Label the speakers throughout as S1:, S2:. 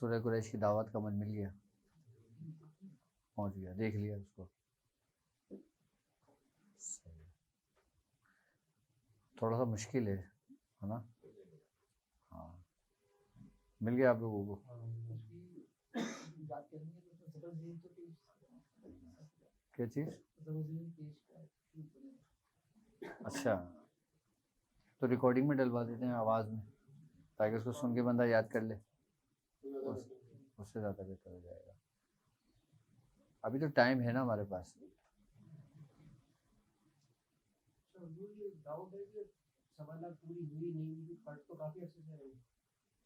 S1: सूरह कुरैश की दावत का मन मिल गया, पहुंच गया, देख लिया उसको। थोड़ा सा मुश्किल है ना? हाँ, मिल गया आप लोगों को? क्या चीज़? अच्छा, तो रिकॉर्डिंग में डलवा देते हैं आवाज़ में, ताकि उसको सुन के बंदा याद कर ले, उससे ज़्यादा बेहतर हो जाएगा। अभी तो टाइम है ना हमारे पास।
S2: सवाल पूरी हुई नहीं हुई, फर्क तो काफी अच्छे से रही।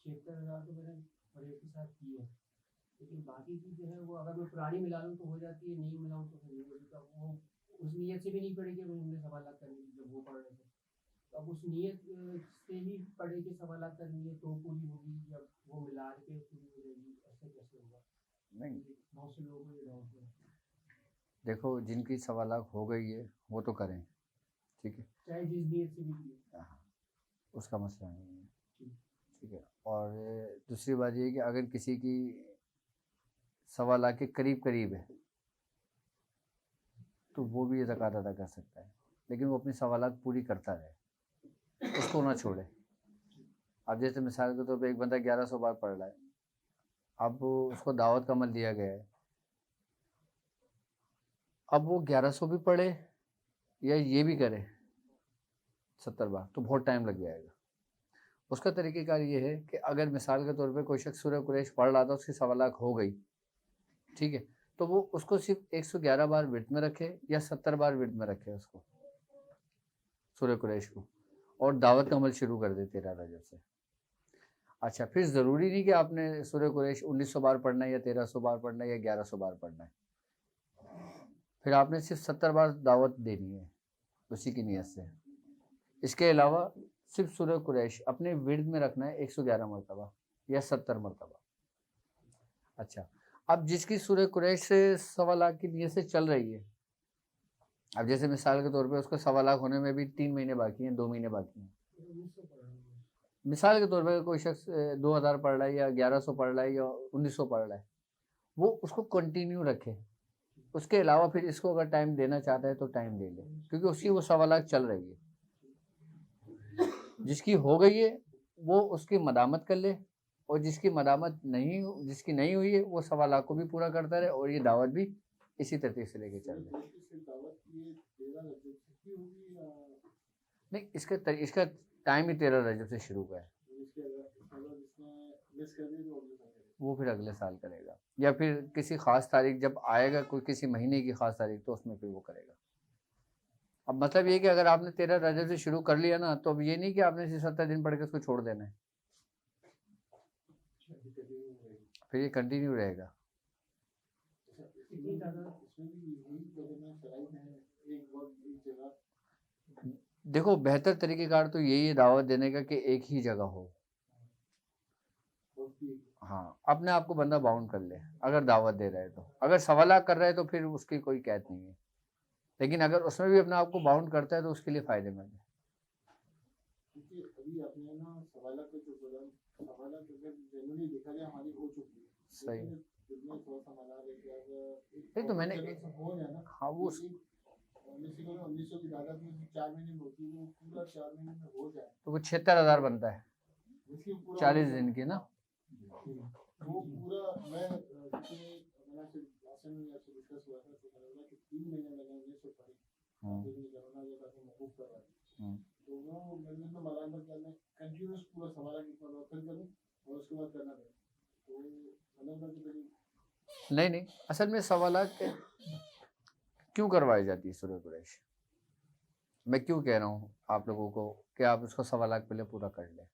S2: 76,000 तो मैंने परेड के साथ की है, लेकिन बाकी की जो है वो अगर मैं पुरानी मिला लूँ तो हो जाती है, नहीं मिलाऊँ तो फिर नहीं होती। तो वो उस नीयत से भी नहीं पड़ी कि हमने सवाल करने की, जब वो पढ़ रहे थे तो अब उस नीयत से ही पढ़े कि सवाल करनी है तो पूरी होगी, जब वो मिला के पूरी हो जाएगी, ऐसे कैसे होगा?
S1: नहीं,
S2: बहुत से लोगों को ये डाउट है।
S1: देखो, जिनकी सवालात हो गई है वो तो करें, ठीक है,
S2: चाहे जिस नीयत से भी की,
S1: हाँ, उसका मसला नहीं है, ठीक है। और दूसरी बात ये है कि अगर किसी की सवालात के करीब करीब है तो वो भी ये ज़कात अदा कर सकता है, लेकिन वो अपनी सवालात पूरी करता रहे, उसको ना छोड़े। अब जैसे मिसाल के तौर पे एक बंदा 1100 बार पढ़ रहा है, अब उसको दावत का अमल दिया गया है, अब वो 1100 भी पढ़े या ये भी करे 70 बार, तो बहुत टाइम लग जाएगा। उसका तरीक़ेकार ये है कि अगर मिसाल के तौर पे कोई शख्स सूरह कुरैश पढ़ रहा था, उसकी सवालात हो गई, ठीक है, तो वो उसको सिर्फ 111 बार विर्द में रखे या 70 बार विर्द में रखे उसको, सूरह कुरैश को, और दावत का अमल शुरू कर दे 13 रजब से। अच्छा, फिर ज़रूरी नहीं कि आपने सूरह कुरैश 1900 बार पढ़ना है या 1300 बार पढ़ना है या 1100 बार पढ़ना है, फिर आपने सिर्फ 70 बार दावत देनी है उसी की नीयत से। इसके अलावा सिर्फ सूरह कुरैश अपने विर्द में रखना है 111 मरतबा या 70 मरतबा। अच्छा, अब जिसकी सूरह कुरैश से 1.25 लाख की नीयत से चल रही है, अब जैसे मिसाल के तौर पे उसको 1.25 लाख होने में भी 3 महीने बाकी हैं, 2 महीने बाकी हैं, मिसाल के तौर पे कोई शख्स 2000 पढ़ रहा है या 1100 पढ़ रहा है या 1900 पढ़ रहा है, वो उसको कंटिन्यू रखे। उसके अलावा फिर इसको अगर टाइम देना चाहता है तो टाइम दे ले, क्योंकि उसकी वो 1.25 लाख चल रही है। जिसकी हो गई है वो उसकी मदामत कर ले, और जिसकी जिसकी नहीं हुई है वो 1.25 लाख को भी पूरा करता रहे, और ये दावत भी इसी तरतीब से लेके चल रहे। नहीं, इसका टाइम ही 13 रजब से शुरू का है, वो फिर अगले साल करेगा, या फिर किसी ख़ास तारीख जब आएगा, कोई किसी महीने की ख़ास तारीख, तो उसमें फिर वो करेगा। अब मतलब ये कि अगर आपने 13 रजब से शुरू कर लिया ना, तो अब ये नहीं कि आपने 70 दिन पढ़ के उसको छोड़ देना है, फिर ये कंटिन्यू रहेगा। देखो, बेहतर तरीक़ेकार तो यही है दावत देने का कि एक ही जगह हो। हाँ, अपने आप को बंदा बाउंड कर ले, अगर दावत दे रहा है तो। अगर 1.25 लाख कर रहा है तो फिर उसकी कोई कैद नहीं है, लेकिन अगर उसमें भी अपने आप को बाउंड करता है तो उसके लिए फ़ायदेमंद है। सही। नहीं तो मैंने, हाँ, वो तो वो 76,000 बनता है 40 दिन की ना।
S2: वो पूरा मैं तो वो मैंने तो मलान पर करना कंटिन्यूस पूरा सवाल कितना फिर करूं और उसके बाद करना है, तो
S1: नहीं, असल में सवाल क्यों करवाई जाती है सूरह कुरैश, मैं क्यों कह रहा हूँ आप लोगों को कि आप उसको 1.25 लाख पहले पूरा कर लें,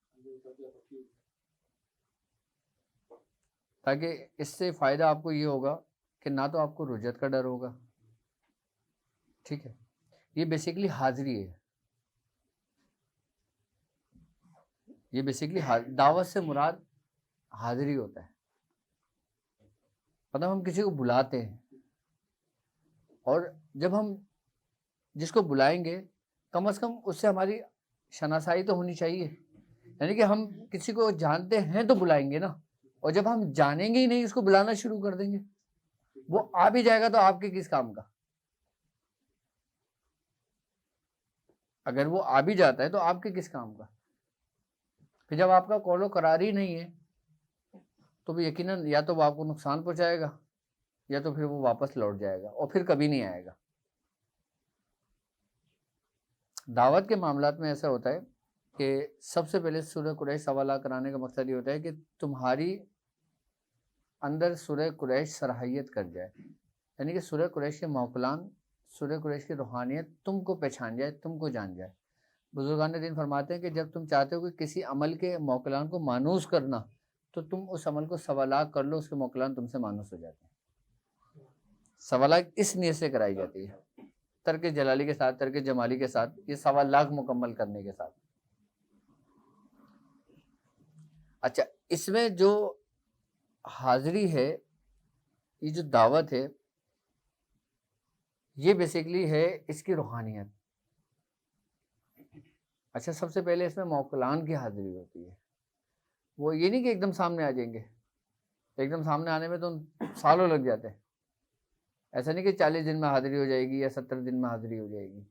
S1: ताकि इससे फ़ायदा आपको ये होगा कि ना तो आपको रुजत का डर होगा, ठीक है। ये बेसिकली हाज़िरी है, ये बेसिकली दावत से मुराद हाज़िरी होता है। मतलब हम किसी को बुलाते हैं, और जब हम जिसको बुलाएंगे कम से कम उससे हमारी शनासाई तो होनी चाहिए, यानी कि हम किसी को जानते हैं तो बुलाएंगे ना, और जब हम जानेंगे ही नहीं, उसको बुलाना शुरू कर देंगे, वो आ भी जाएगा तो आपके किस काम का? अगर वो आ भी जाता है तो आपके किस काम का? फिर जब आपका कॉलो करार ही नहीं है तो भी यकीनन या तो वो आपको नुकसान पहुंचाएगा या तो फिर वो वापस लौट जाएगा और फिर कभी नहीं आएगा। दावत के मामलात में ऐसा होता है कि सबसे पहले सूरह कुरैश सवाल कराने का मकसद ये होता है कि तुम्हारी अंदर सूरह कुरैश सराहियत कर जाए, यानी कि सूरह कुरैश के मौकलान, सूरह कुरैश की रूहानियत तुमको पहचान जाए, तुमको जान जाए। बुजुर्गान दिन फरमाते हैं कि जब तुम चाहते हो कि किसी अमल के मौकलान को मानूस करना, तो तुम उस अमल को सवालाक कर लो, उसके मौकलान तुमसे मानूस हो जाते हैं। सवालाक इस नीयत से कराई जाती है, तर्क जलाली के साथ, तर्क जमाली के साथ, ये सवालाक मुकम्मल करने के साथ। अच्छा, इसमें जो हाजिरी है, ये जो दावत है, ये बेसिकली है इसकी रूहानियत। अच्छा, सबसे पहले इसमें मौकलान की हाजिरी होती है। वो ये नहीं कि एकदम सामने आ जाएंगे, एकदम सामने आने में तो सालों लग जाते हैं। ऐसा नहीं कि 40 दिन में हाजिरी हो जाएगी या 70 दिन में हाजिरी हो जाएगी।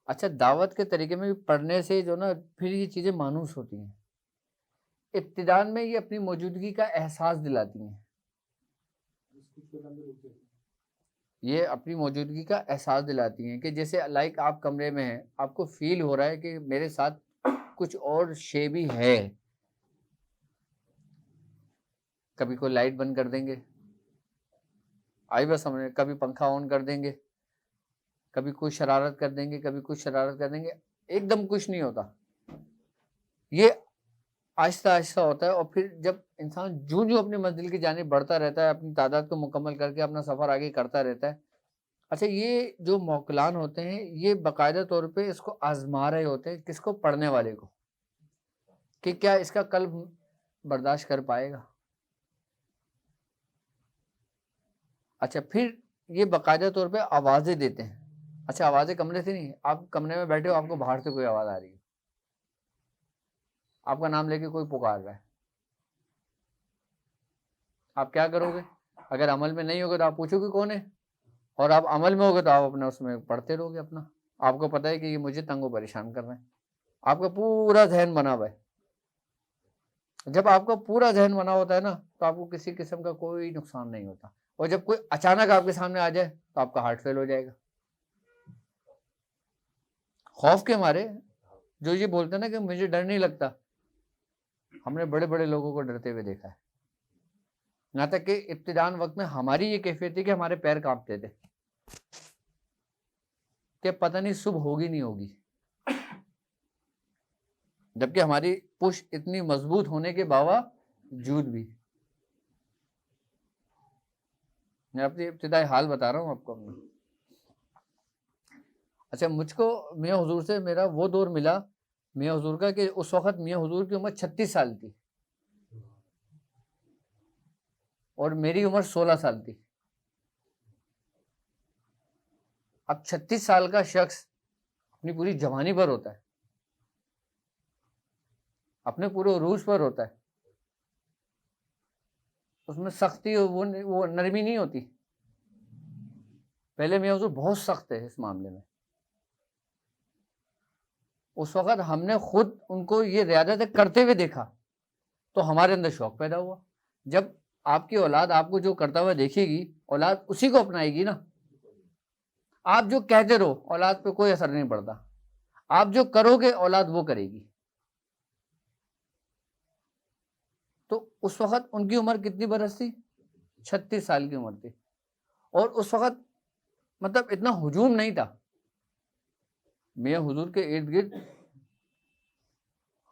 S1: अच्छा, दावत के तरीके में भी पढ़ने से जो ना फिर ये चीज़ें मानूस होती हैं। इब्तिदान में ये अपनी मौजूदगी का एहसास दिलाती हैं, ये अपनी मौजूदगी का एहसास दिलाती हैं कि जैसे लाइक आप कमरे में हैं, आपको फील हो रहा है कि मेरे साथ कुछ और शे भी है। कभी कोई लाइट बंद कर देंगे, आई बस हमने, कभी पंखा ऑन कर देंगे, कभी कुछ शरारत कर देंगे, कभी कुछ शरारत कर देंगे, एकदम कुछ नहीं होता। ये आहिस्ता आहिस्ता होता है और फिर जब इंसान जो जो अपनी मंजिल की जानिब बढ़ता रहता है, अपनी तादाद को मुकम्मल करके अपना सफ़र आगे करता रहता है। अच्छा, ये जो मौकलान होते हैं, ये बाकायदा तौर पे इसको आजमा रहे होते हैं, किसको? पढ़ने वाले को, कि क्या इसका कल्ब बर्दाश्त कर पाएगा। अच्छा, फिर ये बाकायदा तौर पे आवाज़ें देते हैं। अच्छा, आवाज़ें कमरे से नहीं, आप कमरे में बैठे हो, आपको बाहर से कोई आवाज़ आ रही है, आपका नाम लेके कोई पुकार रहा है, आप क्या करोगे? अगर अमल में नहीं होगा तो आप पूछोगे कौन है, और आप अमल में होगे तो आप अपना उसमें पढ़ते रहोगे अपना। आपको पता है कि ये मुझे तंग परेशान कर रहे हैं, आपका पूरा जहन बना हुआ है। जब आपका पूरा जहन बना होता है ना, तो आपको किसी किस्म का कोई नुकसान नहीं होता। और जब कोई अचानक आपके सामने आ जाए तो आपका हार्ट फेल हो जाएगा। खौफ के मारे जो ये बोलते हैं ना कि मुझे डर नहीं लगता, हमने बड़े बड़े लोगों को डरते हुए देखा है। यहाँ तक कि इब्तिदान वक्त में हमारी ये कैफियत थी कि हमारे पैर कांपते थे कि पता नहीं सुबह होगी नहीं होगी, जबकि हमारी पुश इतनी मजबूत होने के बावजूद भी। मैं अपनी इब्तिदाई हाल बता रहा हूँ आपको अपना। अच्छा, मुझको मियाँ हुजूर से मेरा वो दौर मिला मियाँ हुजूर का कि उस वक्त मियाँ हुजूर की उम्र 36 साल थी और मेरी उम्र 16 साल थी। अब 36 साल का शख्स अपनी पूरी जवानी पर होता है, अपने पूरे उरूज पर होता है, उसमें सख्ती वो नरमी नहीं होती। पहले मियाँ हुजूर बहुत सख्त है इस मामले में। उस वक्त हमने खुद उनको ये रियादत करते हुए देखा तो हमारे अंदर शौक पैदा हुआ। जब आपकी औलाद आपको जो करता हुआ देखेगी, औलाद उसी को अपनाएगी ना। आप जो कहते रहो औलाद पे कोई असर नहीं पड़ता, आप जो करोगे औलाद वो करेगी। तो उस वक्त उनकी उम्र कितनी बरस थी? 36 साल की उम्र थी। और उस वक्त मतलब इतना हुजूम नहीं था मियाँ हुजूर के इर्द गिर्द,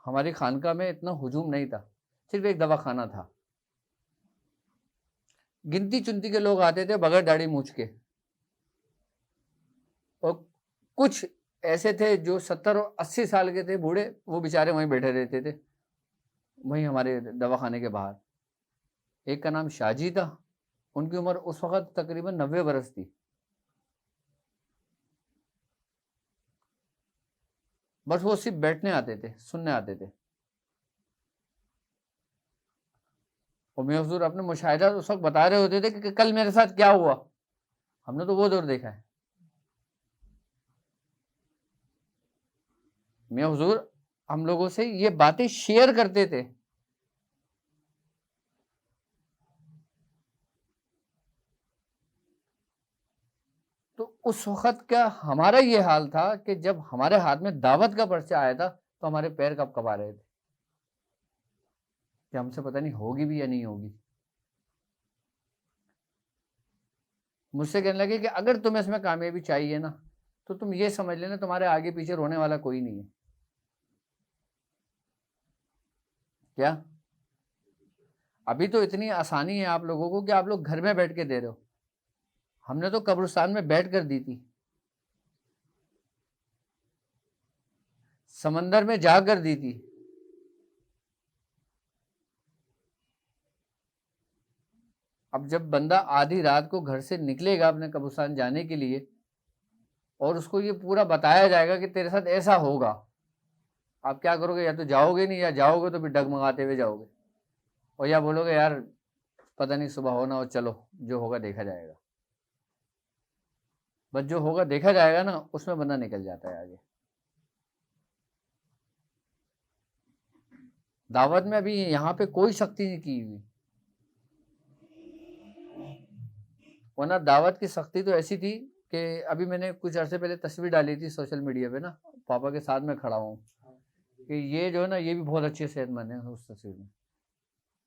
S1: हमारी खानका में इतना हुजूम नहीं था, सिर्फ एक दवाखाना था। गिनती चुनती के लोग आते थे बगैर दाढ़ी मूछ के, और कुछ ऐसे थे जो 70 और 80 साल के थे बूढ़े, वो बेचारे वहीं बैठे रहते थे, वहीं हमारे दवाखाने के बाहर। एक का नाम शाहजी था, उनकी उम्र उस वक्त तकरीबन 90 बरस थी। बस वो सिर्फ बैठने आते थे, सुनने आते थे। और मियां हुजूर अपने मुशाहिदा उस वक्त बता रहे होते थे कि कल मेरे साथ क्या हुआ, हमने तो वो दौर देखा है। मियां हुजूर हम लोगों से ये बातें शेयर करते थे। तो उस वक्त का हमारा ये हाल था कि जब हमारे हाथ में दावत का पर्चा आया था तो हमारे पैर कब कब आ रहे थे कि हमसे पता नहीं होगी भी या नहीं होगी। मुझसे कहने लगे कि अगर तुम्हें इसमें कामयाबी चाहिए ना तो तुम ये समझ लेना तुम्हारे आगे पीछे रोने वाला कोई नहीं है। क्या अभी तो इतनी आसानी है आप लोगों को कि आप लोग घर में बैठ के दे रहे हो, हमने तो कब्रिस्तान में बैठ कर दी थी, समंदर में जाकर दी थी। अब जब बंदा आधी रात को घर से निकलेगा अपने कब्रिस्तान जाने के लिए और उसको ये पूरा बताया जाएगा कि तेरे साथ ऐसा होगा, आप क्या करोगे? या तो जाओगे नहीं, या जाओगे तो भी डगमगाते हुए जाओगे, और या बोलोगे यार पता नहीं सुबह होना हो, चलो जो होगा देखा जाएगा। बस जो होगा देखा जाएगा ना उसमें बंदा निकल जाता है आगे। दावत में अभी यहाँ पे कोई सख्ती नहीं की हुई, वरना दावत की सख्ती तो ऐसी थी कि अभी मैंने कुछ अर्से पहले तस्वीर डाली थी सोशल मीडिया पे ना, पापा के साथ में खड़ा हूँ कि ये जो है ना ये भी बहुत अच्छे सेहतमंद है। उस तस्वीर में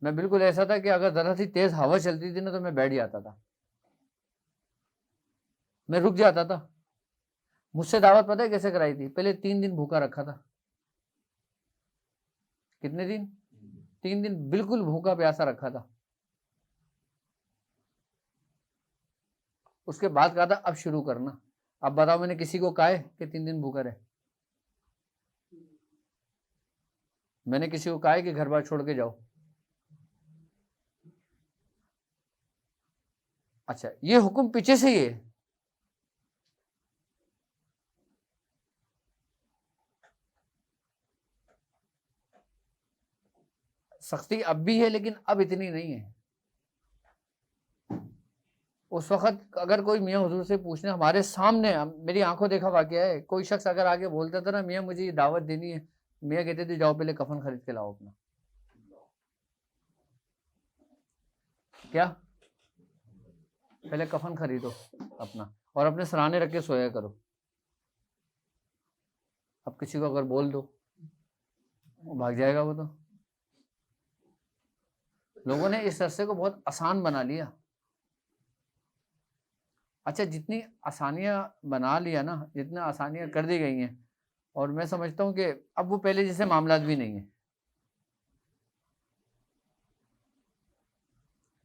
S1: मैं बिल्कुल ऐसा था कि अगर जरा सी तेज हवा चलती थी ना तो मैं बैठ जाता था, मैं रुक जाता था। मुझसे दावत पता है कैसे कराई थी? पहले 3 दिन भूखा रखा था। कितने दिन? 3 दिन बिल्कुल भूखा प्यासा रखा था। उसके बाद कहा था अब शुरू करना। अब बताओ मैंने किसी को कहा है कि 3 दिन भूखा रहे? मैंने किसी को कहा है कि घर बार छोड़ के जाओ? अच्छा, ये हुक्म पीछे से ही है। सख्ती अब भी है लेकिन अब इतनी नहीं है। उस वक्त अगर कोई मियाँ हुजूर से पूछने, हमारे सामने मेरी आंखों देखा वाकया है, कोई शख्स अगर आगे बोलता था ना मियाँ मुझे ये दावत देनी है, मियाँ कहते थे जाओ पहले कफन खरीद के लाओ अपना। क्या? पहले कफन खरीदो अपना और अपने सराहने रख के सोया करो। अब किसी को अगर बोल दो वो भाग जाएगा। वो तो लोगों ने इस रस्ते को बहुत आसान बना लिया। अच्छा, जितनी आसानियां बना लिया ना, जितना आसानियां कर दी गई हैं, और मैं समझता हूँ कि अब वो पहले जैसे मामलात भी नहीं है।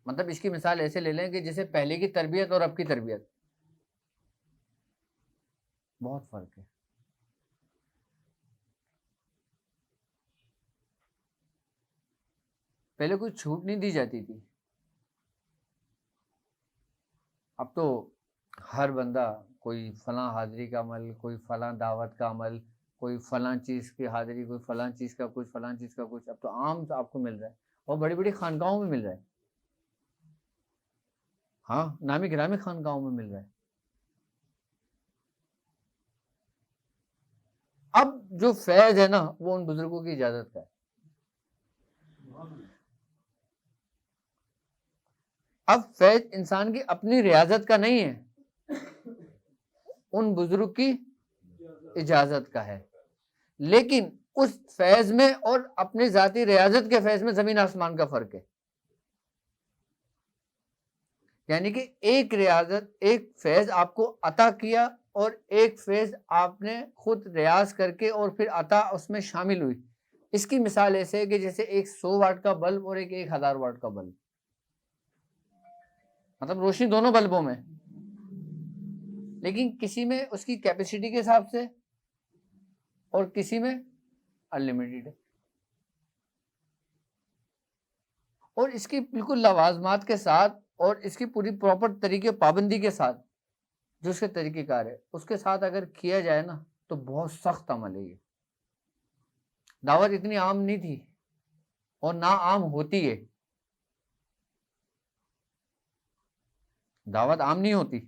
S1: मतलब इसकी मिसाल ऐसे ले लें कि जैसे पहले की तरबियत और अब की तरबियत, बहुत फर्क है। पहले कोई छूट नहीं दी जाती थी, अब तो हर बंदा कोई फलां हाजिरी का अमल, कोई फलां दावत का अमल, कोई फलां चीज़ की हाजिरी, कोई फलां चीज़ का कुछ, फलां चीज़ का कुछ, अब तो आम तो आपको मिल रहा है और बड़ी बड़ी खानकाहों में मिल रहा है। हाँ, नामी गिरामी खानकाहों में मिल रहा है। अब जो फैज है ना वो उन बुजुर्गों की इजाजत का है। अब फैज इंसान की अपनी रियाजत का नहीं है, उन बुजुर्ग की इजाजत का है। लेकिन उस फैज में और अपनी जाती रियाजत के फैज में जमीन आसमान का फर्क है। यानी कि एक रियाजत, एक फैज आपको अता किया और एक फैज आपने खुद रियाज करके और फिर अता उसमें शामिल हुई। इसकी मिसाल ऐसे है कि जैसे एक 100 वाट का बल्ब और एक 1000 वाट का बल्ब, मतलब रोशनी दोनों बल्बों में, लेकिन किसी में उसकी कैपेसिटी के हिसाब से और किसी में अनलिमिटेड है। और इसकी बिल्कुल लवाजमात के साथ और इसकी पूरी प्रॉपर तरीके पाबंदी के साथ जो उसके तरीक़ेकार है उसके साथ अगर किया जाए ना तो बहुत सख्त अमल है ये। दावत इतनी आम नहीं थी और ना आम होती है। दावत आम नहीं होती।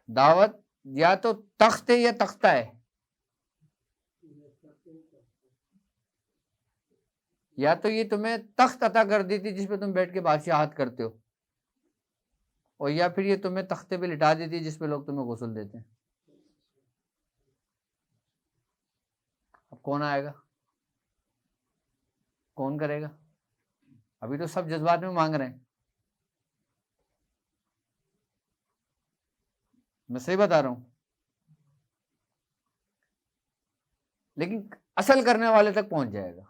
S1: दावत या तो तख्त है या तख्ता है, या तो ये तुम्हें तख्त अता कर दी थी जिसपे तुम बैठ के बादशाहत करते हो, और या फिर ये तुम्हें तख्ते पे लिटा देती है जिसपे लोग तुम्हें गुस्ल देते हैं। अब कौन आएगा, कौन करेगा? अभी तो सब जज्बात में मांग रहे हैं। मैं सही बता रहा हूं, लेकिन असल करने वाले तक पहुंच जाएगा।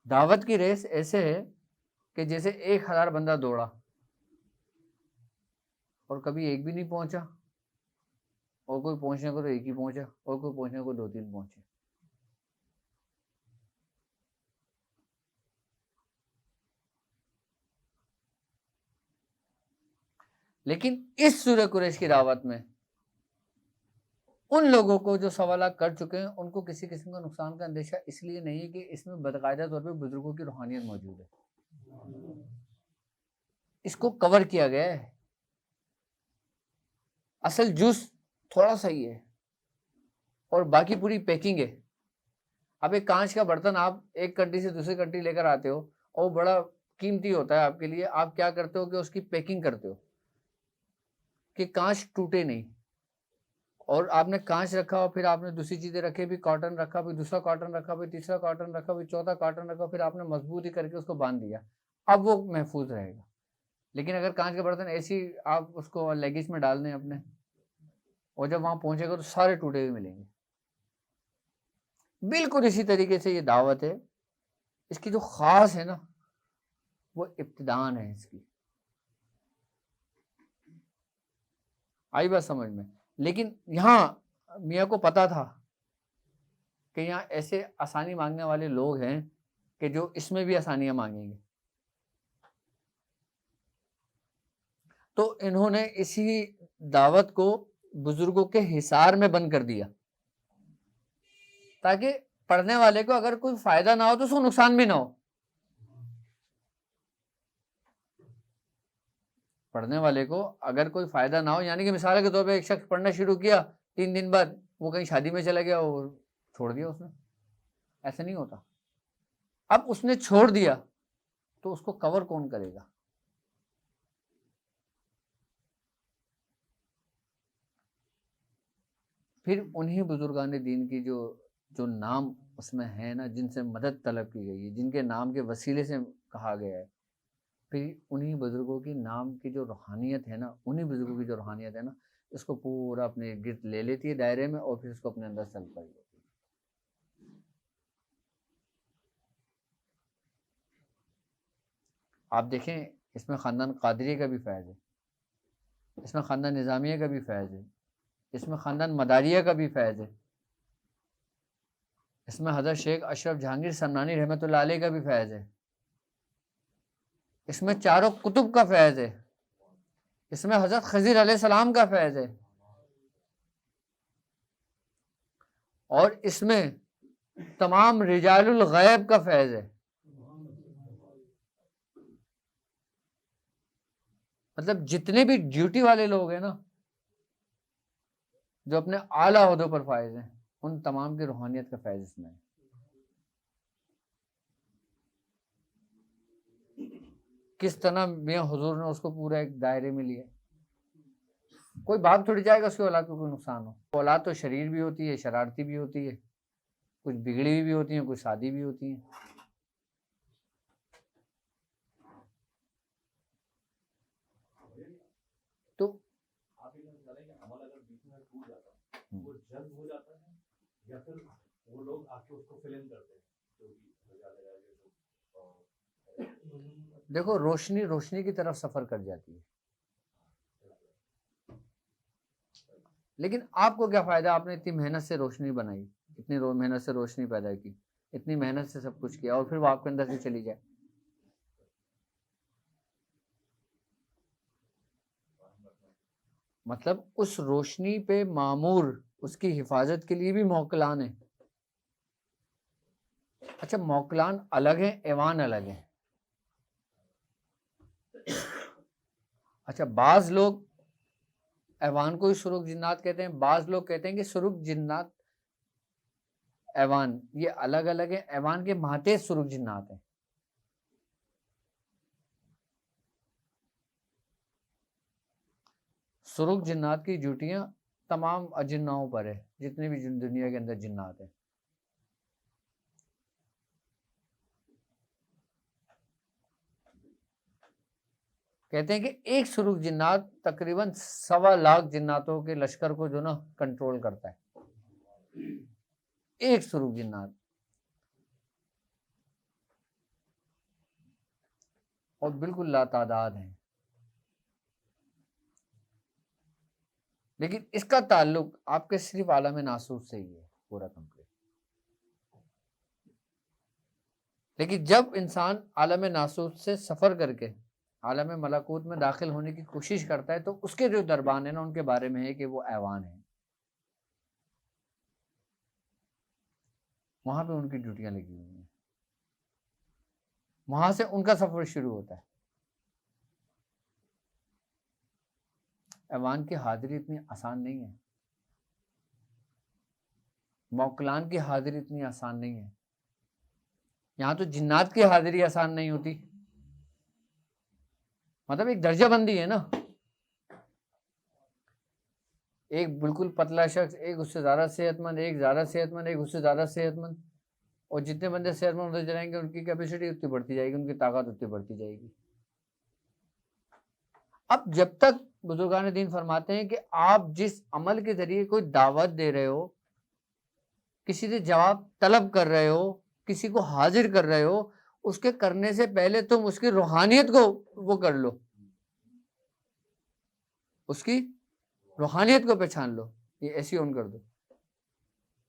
S1: दावत की रेस ऐसे है कि जैसे 1000 बंदा दौड़ा और कभी एक भी नहीं पहुंचा, और कोई पहुंचने को तो एक ही पहुंचा, और कोई पहुंचने को 2-3 पहुंचे। लेकिन इस सूरह कुरैश की दावत में उन लोगों को जो सवाल कर चुके हैं उनको किसी किस्म का नुकसान का अंदेशा इसलिए नहीं है कि इसमें बाकायदा तौर पे बुजुर्गों की रूहानियत मौजूद है, इसको कवर किया गया है। असल जूस थोड़ा सा ही है और बाकी पूरी पैकिंग है। अब एक कांच का बर्तन आप एक कंट्री से दूसरी कंट्री लेकर आते हो और बड़ा कीमती होता है आपके लिए, आप क्या करते हो कि उसकी पैकिंग करते हो कि कांच टूटे नहीं, और आपने कांच रखा और फिर आपने दूसरी चीजें रखी, भी कॉटन रखा, फिर दूसरा कॉटन रखा, फिर तीसरा कॉटन रखा, फिर चौथा कॉटन रखा, फिर आपने मजबूती करके उसको बांध दिया, अब वो महफूज रहेगा। लेकिन अगर कांच का बर्तन ऐसी आप उसको लेगिस में डाल दें अपने, और जब वहां पहुंचेगा तो सारे टूटे हुए मिलेंगे। बिल्कुल इसी तरीके से ये दावत है, इसकी जो खास है ना वो इब्तिदान है इसकी। आई बात समझ में? लेकिन यहाँ मियाँ को पता था कि यहाँ ऐसे आसानी मांगने वाले लोग हैं कि जो इसमें भी आसानियां मांगेंगे, तो इन्होंने इसी दावत को बुजुर्गों के हिसार में बंद कर दिया, ताकि पढ़ने वाले को अगर कोई फायदा ना हो तो उसको नुकसान भी ना हो। पढ़ने वाले को अगर कोई फायदा ना हो, यानी कि मिसाल के तौर पे एक शख्स पढ़ना शुरू किया, 3 दिन बाद वो कहीं शादी में चला गया और छोड़ दिया उसने, ऐसा नहीं होता। अब उसने छोड़ दिया तो उसको कवर कौन करेगा? फिर उन्हीं बुजुर्गान दीन की जो जो नाम उसमें है ना, जिनसे मदद तलब की गई है, जिनके नाम के वसीले से कहा गया है, फिर उन्हीं बुजुर्गों की नाम की जो रूहानियत है ना, उन्हीं बुजुर्गों की जो रूहानियत है ना, इसको पूरा अपने गिर्द ले लेती है दायरे में, और फिर इसको अपने अंदर सल्ब कर लेती है। आप देखें, इसमें ख़ानदान कादरी का भी फैज़ है, इसमें ख़ानदान निज़ामिया का भी फैज़ है, इसमें ख़ानदान मदारिया का भी फैज़ है, इसमें हज़रत शेख अशरफ जहांगीर समनानी रहमतुल्लाह अलैह का भी फैज़ है, इसमें चारों कुतुब का फैज़ है, इसमें हज़रत खज़ीर अलैहिस्सलाम का फैज़ है, और इसमें तमाम रिजालुल गैब का फैज़ है। मतलब जितने भी ड्यूटी वाले लोग हैं ना, जो अपने आला ओहदों पर फायज हैं, उन तमाम की रूहानियत का फैज़ इसमें है। किस तरह मियाँ हुजूर ने उसको पूरा एक दायरे में लिया। कोई भाग थोड़ी जाएगा उसकी औलाद को कोई नुकसान हो। औलाद तो शरीर भी होती है, शरारती भी होती है, कुछ बिगड़ी हुई भी होती है, कुछ शादी भी होती है। तो
S3: आप ये समझ रहे हैं कि अमल अगर बीच में टूट जाता है वो जल्द हो जाता है, या फिर वो लोग आके उसको फिल इन करते हैं जो भी
S1: देखो, रोशनी रोशनी की तरफ सफर कर जाती है, लेकिन आपको क्या फायदा? आपने इतनी मेहनत से रोशनी बनाई, इतनी मेहनत से रोशनी पैदा की, इतनी मेहनत से सब कुछ किया, और फिर वो आपके अंदर से चली जाए। मतलब उस रोशनी पे मामूर, उसकी हिफाजत के लिए भी मौकलान है। अच्छा, मौकलान अलग है, ऐवान अलग है। अच्छा, बाज लोग ऐवान को ही सुरुख जिन्नात कहते हैं, बाज लोग कहते हैं कि सुरुख जिन्नात ऐवान ये अलग अलग है। ऐवान के माते सुरुख जिन्नात है। सुरुख जिन्नात की ड्यूटियां तमाम अजिन्नाओं पर है, जितने भी दुनिया के अंदर जिन्नात है। कहते हैं कि एक सुरुख जिन्नात तकरीबन 1.25 लाख जिन्नातों के लश्कर को जो ना कंट्रोल करता है, एक सुरुख जिन्नात। और बिल्कुल लातादाद है। लेकिन इसका ताल्लुक आपके सिर्फ आलम नासूस से ही है, पूरा कंप्लीट। लेकिन जब इंसान आलम नासूस से सफर करके आलम मलाकूत में दाखिल होने की कोशिश करता है, तो उसके जो दरबान है ना, उनके बारे में है कि वो ऐवान है। वहां पे उनकी ड्यूटियां लगी हुई हैं, वहां से उनका सफर शुरू होता है। ऐवान की हाजिरी इतनी आसान नहीं है, मौकलान की हाजिरी इतनी आसान नहीं है। यहाँ तो जिन्नात की हाजिरी आसान नहीं होती, मतलब एक दर्जाबंदी है ना। एक बिल्कुल पतला शख्स, एक उससे ज़्यादा सेहतमंद, एक ज़्यादा सेहतमंद, एक उससे ज़्यादा सेहतमंद, और जितने बंदे सेहतमंद होते जाएंगे उनकी कैपेसिटी उतनी बढ़ती जाएगी, उनकी ताकत उतनी बढ़ती जाएगी। अब जब तक बुजुर्गान दीन फरमाते हैं कि आप जिस अमल के जरिए कोई दावत दे रहे हो, किसी से जवाब तलब कर रहे हो, किसी को हाजिर कर रहे हो, उसके करने से पहले तुम उसकी रूहानियत को वो कर लो, उसकी रूहानियत को पहचान लो। ये ऐसी ऑन कर दो,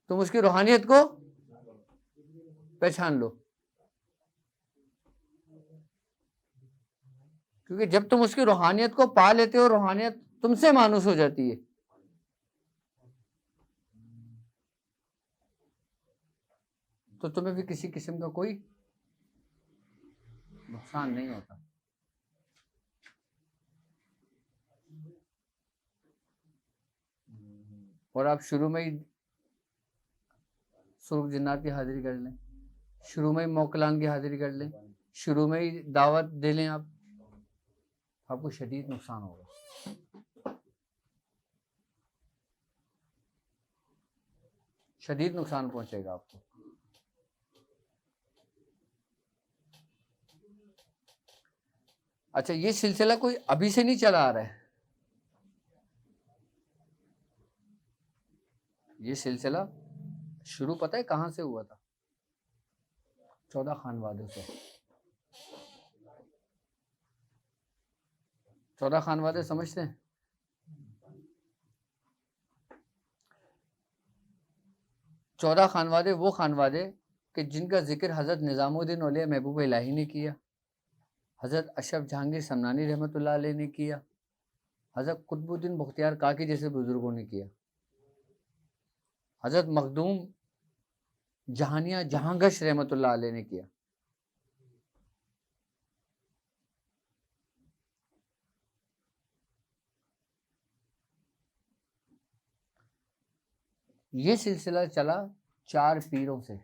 S1: तुम उसकी रूहानियत को पहचान लो। क्योंकि जब तुम उसकी रूहानियत को पा लेते हो, रूहानियत तुमसे मानूस हो जाती है। तो तुम्हें भी किसी किस्म का कोई नुकसान नहीं होता। और आप शुरू में ही सुरुख जिन्नात की हाजिरी कर लें, शुरू में ही मौकलान की हाजिरी कर लें, शुरू में ही दावत दे लें, आपको शदीद नुकसान होगा, शदीद नुकसान पहुंचेगा आपको। अच्छा, ये सिलसिला कोई अभी से नहीं चला आ रहा है, ये सिलसिला शुरू पता है कहां से हुआ था? 14 खानवादों से। 14 खानवादे समझते हैं? 14 खानवादे वो खानवादे कि जिनका जिक्र हज़रत निज़ामुद्दीन औलिया महबूब इलाही ने किया, हज़रत अशरफ जहांगीर समनानी रहमतुल्लाह अलैह ने किया, हज़रत कुतुबुद्दीन बख्तियार काकी जैसे बुजुर्गों ने किया, हज़रत मखदूम जहानिया जहांगश रहमतुल्लाह अलैह ने किया। ये सिलसिला चला 4 पीरों से।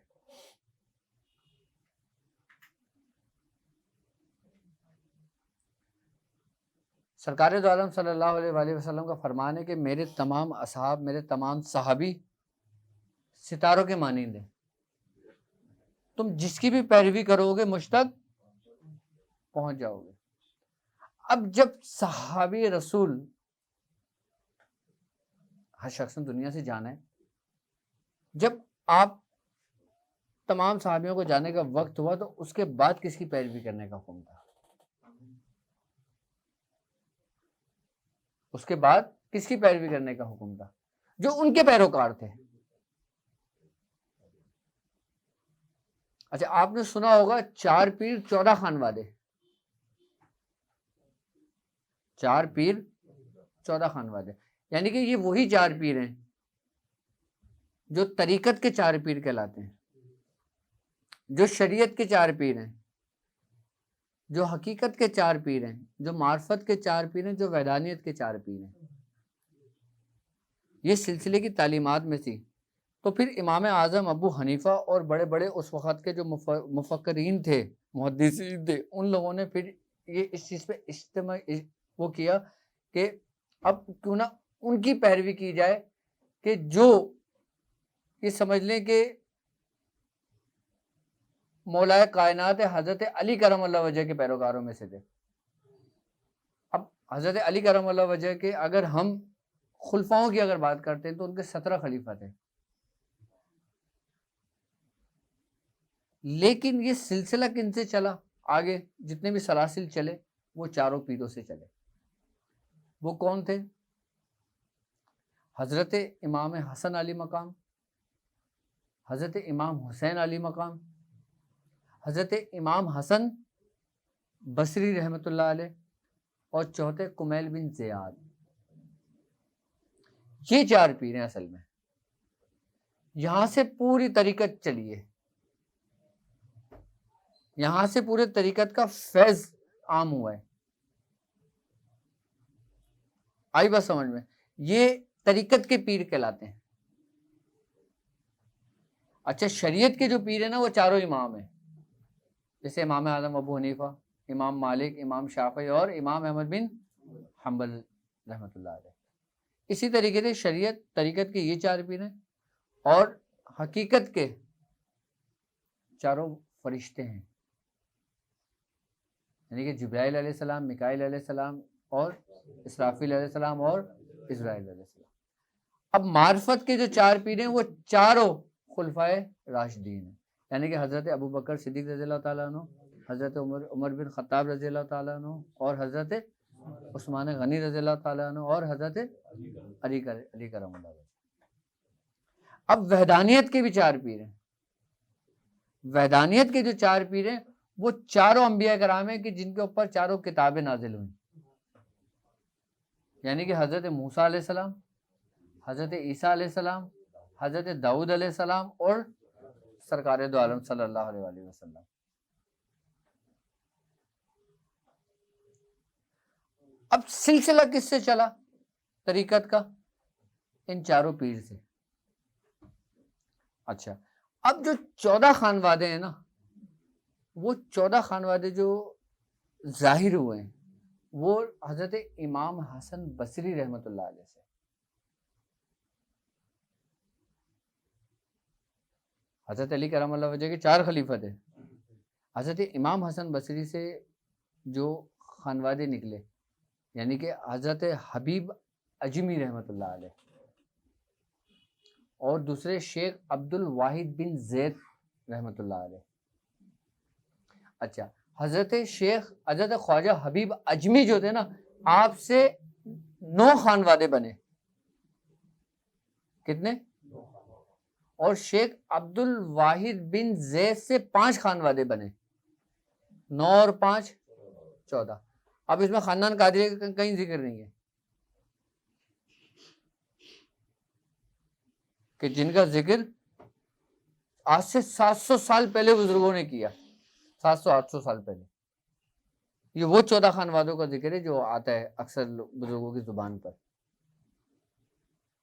S1: सरकार दो आलम सल्लल्लाहु अलैहि वसल्लम का फरमान है कि मेरे तमाम असहाब, मेरे तमाम सहाबी सितारों के मानींद हैं। तुम जिसकी भी पैरवी करोगे मुझ तक पहुंच जाओगे। अब जब सहाबी रसूल, हर शख्स ने दुनिया से जाना है, जब आप तमाम सहाबियों को जाने का वक्त हुआ तो उसके बाद किसकी पैरवी करने का हुक्म था? उसके बाद किसकी पैरवी करने का हुक्म था? जो उनके पैरोकार थे। अच्छा, आपने सुना होगा 4 पीर 14 खानवादे, 4 पीर 14 खानवादे, यानी कि ये वही 4 पीर हैं जो तरीकत के 4 पीर कहलाते हैं। जो शरीयत के 4 पीर हैं, जो हकीकत के 4 पीर हैं, जो मार्फत के 4 पीर हैं, जो वैदानियत के 4 पीर हैं, ये सिलसिले की तालीमात में थी। तो फिर इमाम आज़म अबू हनीफ़ा और बड़े बड़े उस वक़्त के जो मुफक्किरीन थे, मुहद्दिसीन थे, उन लोगों ने फिर ये इस चीज़ पे इज्तिमा वो किया कि अब क्यों ना उनकी पैरवी की जाए, कि जो ये समझ लें कि मौलाए कायनात हज़रत अली करमल्लाहु वजह के पैरोकारों में से थे। अब हज़रत अली करमल्लाहु वजह के अगर हम खुलफाओं की अगर बात करते हैं तो उनके 17 खलीफा थे, लेकिन ये सिलसिला किन से चला? आगे जितने भी सलासिल चले वो चारों पीरों से चले। वो कौन थे? हज़रत इमाम हसन अली मकाम, हज़रत इमाम हुसैन अली मकाम, हज़रत इमाम हसन बसरी रहमतुल्लाह अलैह और चौथे कुमैल बिन ज़ियाद। ये 4 पीर हैं असल में। यहां से पूरी तरीकत चली है, यहां से पूरे तरीकत का फैज आम हुआ है। आई बात समझ में? ये तरीकत के पीर कहलाते हैं। अच्छा, शरीयत के जो पीर है ना वो चारों इमाम हैं, जैसे इमाम आज़म अबू हनीफा, इमाम मालिक, इमाम शाफी और इमाम अहमद बिन हम्बल रहमतुल्लाह अलैह। इसी तरीके से शरीयत तरीकत के ये 4 पीर हैं और हकीकत के चारों फरिश्ते हैं, यानी कि जिब्राइल अलैहिस्सलाम, मिकाईल अलैहिस्सलाम और इसराफील अलैहिस्सलाम और इज़राइल अलैहिस्सलाम। अब मार्फत के जो 4 पीर हैं वो चारों खुलफाए राशिदीन हैं, यानी कि हज़रत अबू बकर सिद्दीक़ रज़ियल्लाहु ताला अन्हु, हज़रत उमर बिन ख़त्ताब रज़ियल्लाहु ताला अन्हु और हज़रत उस्मान गनी रज़ियल्लाहु ताला अन्हु और हज़रत अली करमल्लाहु वजह। अब वहदानियत के भी 4 पीर हैं। वहदानियत के जो 4 पीर हैं वो चारों अंबिया कराम हैं कि जिनके ऊपर चारों किताबें नाजिल हुई, यानी कि हज़रत मूसा अलैहिस्सलाम, हज़रत ईसा अलैहिस्सलाम, हज़रत दाऊद अलैहिस्सलाम और सरकार दो आलम सल्लल्लाहु अलैहि वसल्लम। अब सिलसिला किससे चला तरीकत का? इन चारों पीर से। अच्छा, अब जो 14 खानवादे हैं ना, वो 14 खानवादे जो जाहिर हुए हैं वो हज़रत इमाम हसन बसरी रहमतुल्लाह अलैह से। हज़रत अली करमल्लाहु वजह के 4 खलीफा थे। हज़रत इमाम हसन बसरी से जो खानवादे निकले, यानी कि हज़रत हबीब अजमी रहमतुल्लाह अलैह और दूसरे शेख अब्दुल वाहिद बिन ज़ैद रहमतुल्लाह अलैह। अच्छा, हज़रत ख्वाजा हबीब अजमी जो थे ना, आपसे 9 खानवादे बने। कितने? और शेख अब्दुल वाहिद बिन ज़ैद से 5 खानवादे बने। 9 और 5 14। अब इसमें खानदान कादरिया का कहीं जिक्र नहीं है, कि जिनका जिक्र आज से 700 साल पहले बुजुर्गों ने किया, 700-800 साल पहले। ये वो 14 खानवादों का जिक्र है जो आता है अक्सर बुजुर्गों की जुबान पर,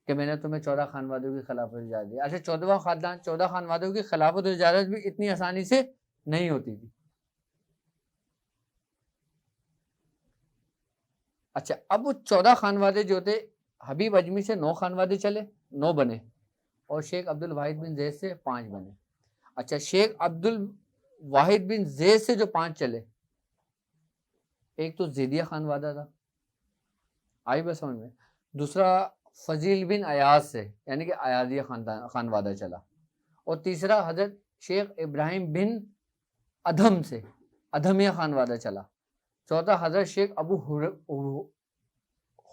S1: कि मैंने तुम्हें 14 खानवादों की खिलाफत इजाज़त दी। अच्छा, 14 खानवादों की खिलाफत इजाज़त भी इतनी आसानी से नहीं होती थी। अच्छा, अब वो 14 खानवादे जो थे, हबीब अजमी से 9 खानवादे चले, 9 बने, और शेख अब्दुल वाहिद बिन ज़ैद से 5 बने। अच्छा, शेख अब्दुल वाहिद बिन ज़ैद से जो 5 चले, एक तो ज़ैदिया खानवादा था, आई बस समझ में। दूसरा फजील बिन अयाज से, यानी कि अयादिया खानवादा चला। और तीसरा हज़रत शेख इब्राहिम बिन अधम से, अधमिया खानवादा चला। चौथा हज़रत शेख अबू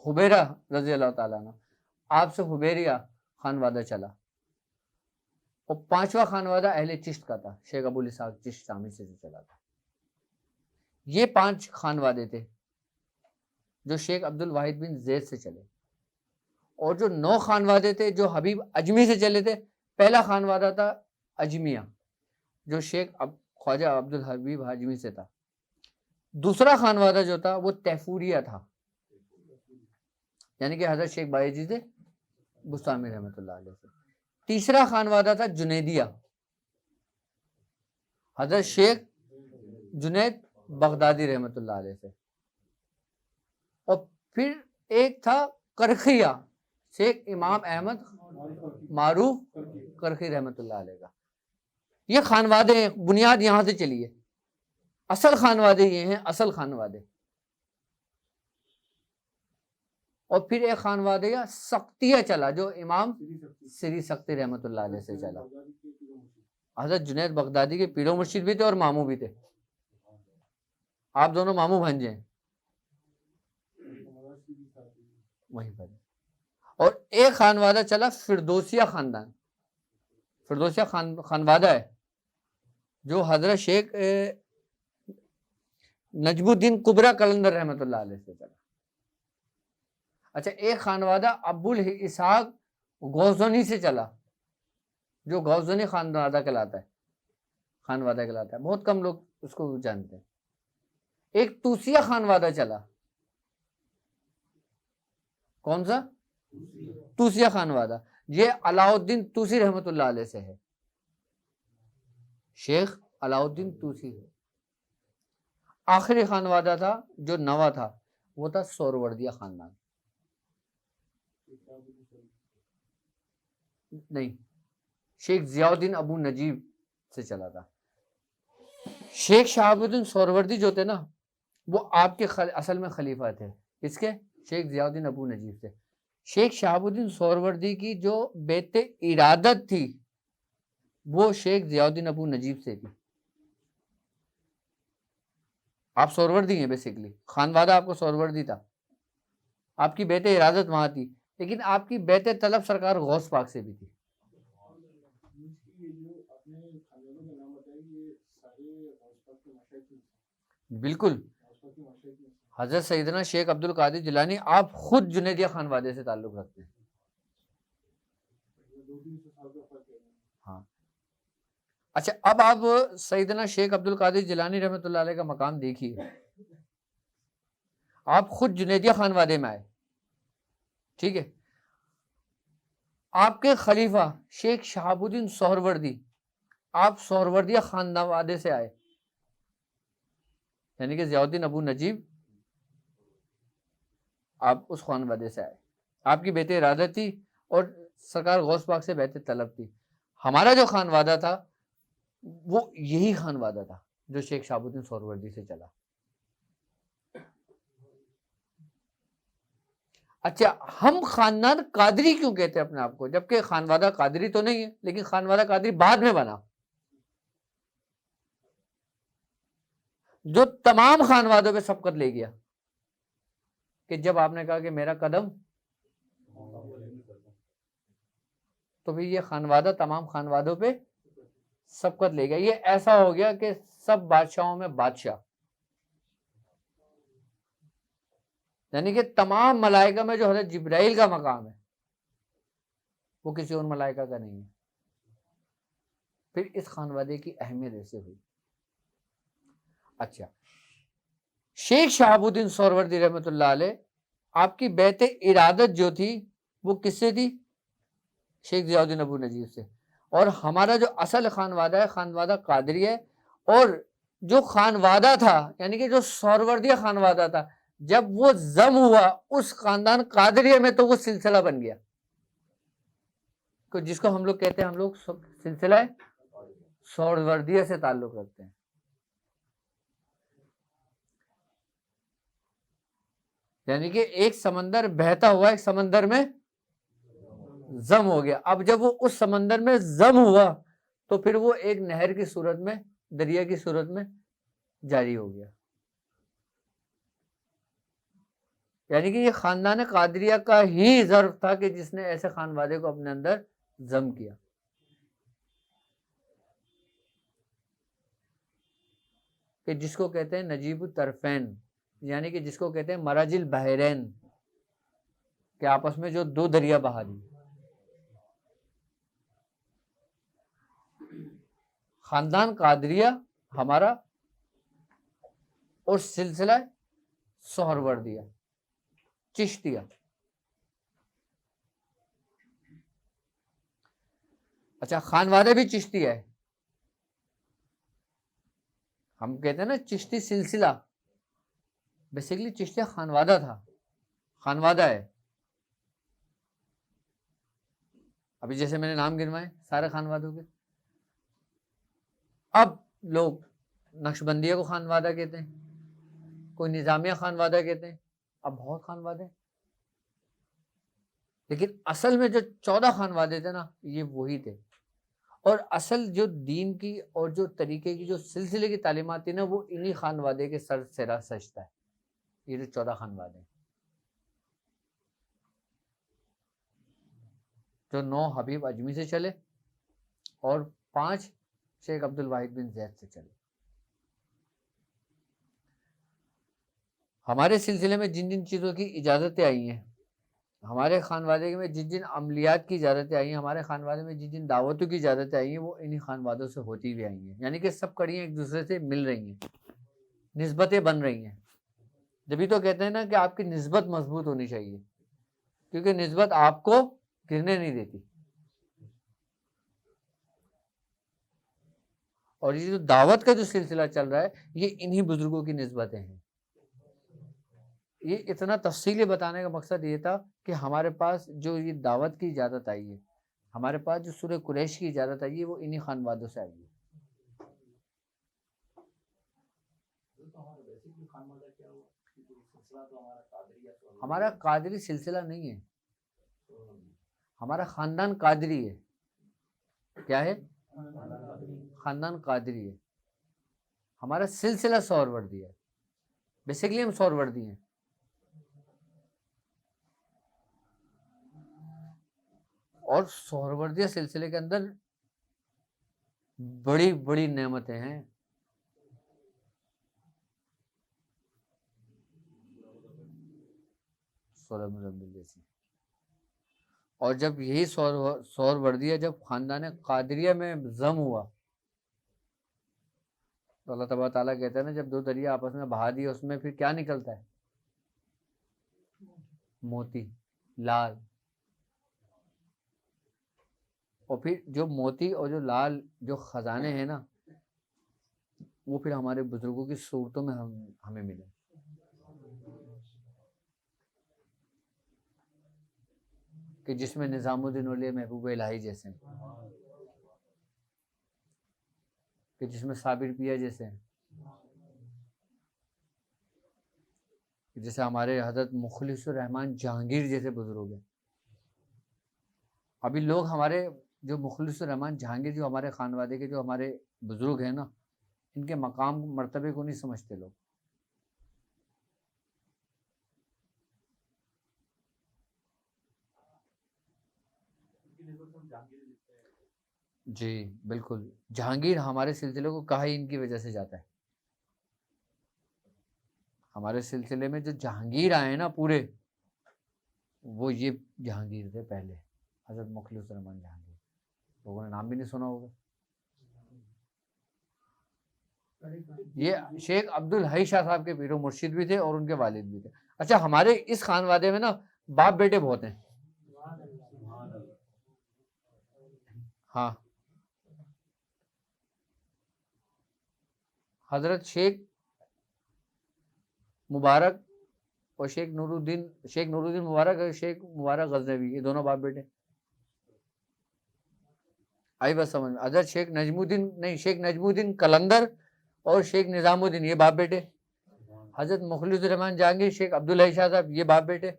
S1: हुबैरा रज़ियल्लाहु ताला अन्हु, आपसे हुबैरिया खानवादा चला। और 5वां खानवादा अहले चिश्त का था, शेख अबुल इसाक चिश्त शामी से जो चला था। ये 5 खानवादे थे जो शेख अब्दुल वाहिद बिन ज़ैद से चले। और जो 9 खानवादे थे जो हबीब अजमी से चले थे, पहला खानवादा था अजमिया, जो शेख ख्वाजा अब्दुल हबीब हाजमी से था। दूसरा खानवादा जो था वो तैफूरिया था, यानी कि हजरत शेख बायजीद बुस्तामी रहमतुल्लाह अलैह से। तीसरा खानवादा था जुनैदिया, हजरत शेख जुनैद बगदादी रहमतुल्लाह अलैह से। और फिर एक था करखिया, शेख इमाम अहमद मारूफ करखी रहमतुल्लाह अलैह का। ये खानवादे हैं, बुनियाद यहाँ से चली है। असल खानवादे ये हैं, असल खानवादे। और फिर एक खानवादे या सख्तिया चला जो इमाम सिरी सख्ती रहमतुल्लाह अलैह से चला। हजरत जुनैद बगदादी के पीरो मुर्शिद भी थे और मामू भी थे। आप दोनों मामू भांजे हैं वहीं पर। और एक खानवादा चला फिरदौसिया खानदान, फिरदौसिया खानवादा है जो हजरत शेख नजमुद्दीन कुबरा कलंदर रहमतुल्लाह अलैह से चला। अच्छा, एक खानवादा अब्बुल इसहाक गौज़नी से चला जो गौज़नी खानवादा कहलाता है, बहुत कम लोग उसको जानते हैं। एक तूसिया खानवादा चला, कौन सा? तूसिया खानवादा। ये अलाउद्दीन तूसी रहमतुल्लाह अलैह से है, शेख अलाउद्दीन तूसी है। आखिरी खानवादा था जो नवा था वो था सोरवर्दिया खानदान। नहीं, शेख जियाउद्दीन अबू नजीब से चला था। शेख शहाबुद्दीन सोरवर्दी जो थे ना वो आपके असल में खलीफा थे। इसके शेख जियाउद्दीन अबू नजीब से। शेख शहाबुद्दीन सोरवर्दी की जो बेते इरादत थी वो शेख जियाउद्दीन अबू नजीब से थी। आप सोरवर्दी हैं बेसिकली, खानवादा आपको सोरवर्दी था, आपकी बेते इरादत वहां थी, लेकिन आपकी बेते तलब सरकार गौस पाक से भी थी। बिल्कुल, हजरत सैयदना शेख अब्दुल कादिर जिलानी आप खुद जुनैदिया खानवादे से ताल्लुक रखते हैं। हाँ, अच्छा, अब आप सैयदना शेख अब्दुल कादिर जिलानी रहमतुल्लाह अलैह का मकाम देखिए। आप खुद जुनैदिया खानवादे में आए, ठीक है। आपके खलीफा शेख शहाबुद्दीन सोहरवर्दी, आप सोहरवर्दिया खानवादे से आए, यानी कि जियाउद्दीन अबू नजीब आप उस खानवादे से आए। आपकी बेटे इरादत थी और सरकार गौस पाक से बेहतर तलब थी। हमारा जो खानवादा था वो यही खानवादा था जो शेख शहाबुद्दीन सोहरवर्दी से चला। अच्छा, हम खानदान कादरी क्यों कहते हैं अपने आप को, जबकि खानवादा कादरी तो नहीं है, लेकिन खानवादा कादरी बाद में बना, जो तमाम खानवादों पे सबकत ले गया। कि जब आपने कहा कि मेरा कदम, तो भी ये खानवादा तमाम खानवादों पे सबकत ले गया। ये ऐसा हो गया कि सब बादशाहों में बादशाह, यानी कि तमाम मलाइका में जो हज़रत जिब्राइल का मकाम है वो किसी और मलाइका का नहीं है। फिर इस खानवादे की अहमियत ऐसे हुई। अच्छा, शेख शहाबुद्दीन सोहरवर्दी रहमतुल्लाह अलैह, आपकी बैते इरादत जो थी वो किससे थी? शेख जियाउद्दीन अबू नजीब से। और हमारा जो असल खानवादा है खानवादा कादरी है। और जो खानवादा था यानी कि जो सोहरवर्दिया खानवादा था, जब वो जम हुआ उस खानदान कादरिया में तो वो सिलसिला बन गया, जिसको हम लोग कहते हैं, हम लोग सिलसिला सोहरवर्दिया से ताल्लुक रखते हैं। यानी कि एक समंदर बहता हुआ एक समंदर में जम हो गया। अब जब वो उस समंदर में जम हुआ तो फिर वो एक नहर की सूरत में, दरिया की सूरत में जारी हो गया। यानी कि ये खानदान कादरिया का ही ज़र्फ था कि जिसने ऐसे खानवादे को अपने अंदर जम किया। कि जिसको कहते हैं नजीब तरफैन, यानी कि जिसको कहते हैं मराजिल बहरैन, के आपस में जो दो दरिया बहा दी। खानदान कादरिया हमारा और सिलसिला सोहरवर्दिया चिश्तिया। अच्छा, खानवादा भी चिश्ती है। हम कहते हैं ना चिश्ती सिलसिला, बेसिकली चिश्तिया खानवादा था, खानवादा है। अभी जैसे मैंने नाम गिनवाए सारे खानवादों के। अब लोग नक्शबंदिया को खानवादा कहते हैं, कोई निजामिया खानवादा कहते हैं, अब बहुत खानवादे। लेकिन असल में जो 14 खानवादे थे ना, ये वही थे। और असल जो दीन की और जो तरीके की जो सिलसिले की तालीमात थी ना, वो इन्हीं खानवादे के सर सेरा सजता है। ये जो 14 खानवादे, जो 9 हबीब अजमी से चले और 5 शेख अब्दुल वाहिद बिन जैद से चले। हमारे सिलसिले में जिन जिन चीज़ों की इजाज़तें आई हैं, हमारे खानवादे में जिन जिन अमलियात की इजाज़तें आई हैं, हमारे खानवादे में जिन जिन दावतों की इजाज़तें आई हैं, वो इन्हीं खानवादों से होती हुई आई हैं। यानी कि सब कड़ियाँ एक दूसरे से मिल रही हैं, निस्बतें बन रही हैं। जभी तो कहते हैं ना कि आपकी निस्बत मजबूत होनी चाहिए, क्योंकि निस्बत आपको गिरने नहीं देती। और ये जो दावत का जो सिलसिला चल रहा है, ये इन्हीं बुजुर्गों की निस्बतें हैं। ये इतना तफसीली बताने का मकसद ये था कि हमारे पास जो ये दावत की इजाज़त आई है, हमारे पास जो सूरह कुरैश की इजाज़त आई है, वो इन्हीं खानवादों से आई है। हमारा कादरी सिलसिला नहीं है, हमारा खानदान कादरी है। क्या है? खानदान कादरी है। हमारा सिलसिला सोहरवर्दी है। बेसिकली हम सोहरवर्दी हैं। और सोहरवर्दिया सिलसिले के अंदर बड़ी बड़ी नेमतें हैं। जैसी। और जब यही सोहरवर्दिया जब खानदान कादरिया में जम हुआ, तो अल्लाह तबारक ताला कहता है ना, जब दो दरिया आपस में बहा दिए, उसमें फिर क्या निकलता है? मोती, लाल। और फिर जो मोती और जो लाल जो खजाने हैं ना, वो फिर हमारे बुजुर्गों की सूरतों में हमें मिले। कि जिसमें निजामुद्दीन औलिया महबूब इलाही जैसे, कि जिसमें साबिर पिया जैसे, जैसे हमारे हजरत मुखलिसुर रहमान जहांगीर जैसे बुजुर्ग हैं। अभी लोग हमारे जो मुखलिसुर रहमान जहांगीर, जो हमारे खानवादे के जो हमारे बुजुर्ग हैं ना, इनके मकाम मर्तबे को नहीं समझते लोग। जी बिल्कुल, जहांगीर हमारे सिलसिले को कहा ही इनकी वजह से जाता है। हमारे सिलसिले में जो जहांगीर आए ना पूरे, वो ये जहांगीर थे पहले, हजरत मुखलिसुर रहमान जहांगीर। लोगों ने नाम भी नहीं सुना होगा। ये शेख अब्दुल हई शाह साहब के पीरो मुर्शिद भी थे और उनके वालिद भी थे। अच्छा, हमारे इस खानवादे में ना बाप बेटे बहुत हैं। हाँ, हजरत शेख मुबारक और शेख नूरुद्दीन मुबारक और शेख मुबारक गजनवी, ये दोनों बाप बेटे। आई बस समझ में। हजरत शेख नजमुद्दीन कलंदर और शेख निजामुद्दीन, ये बाप बेटे। हजरत मुखलिसुर रहमान जहांगीर, शेख अब्दुल हई शाह साहब, ये बाप बेटे।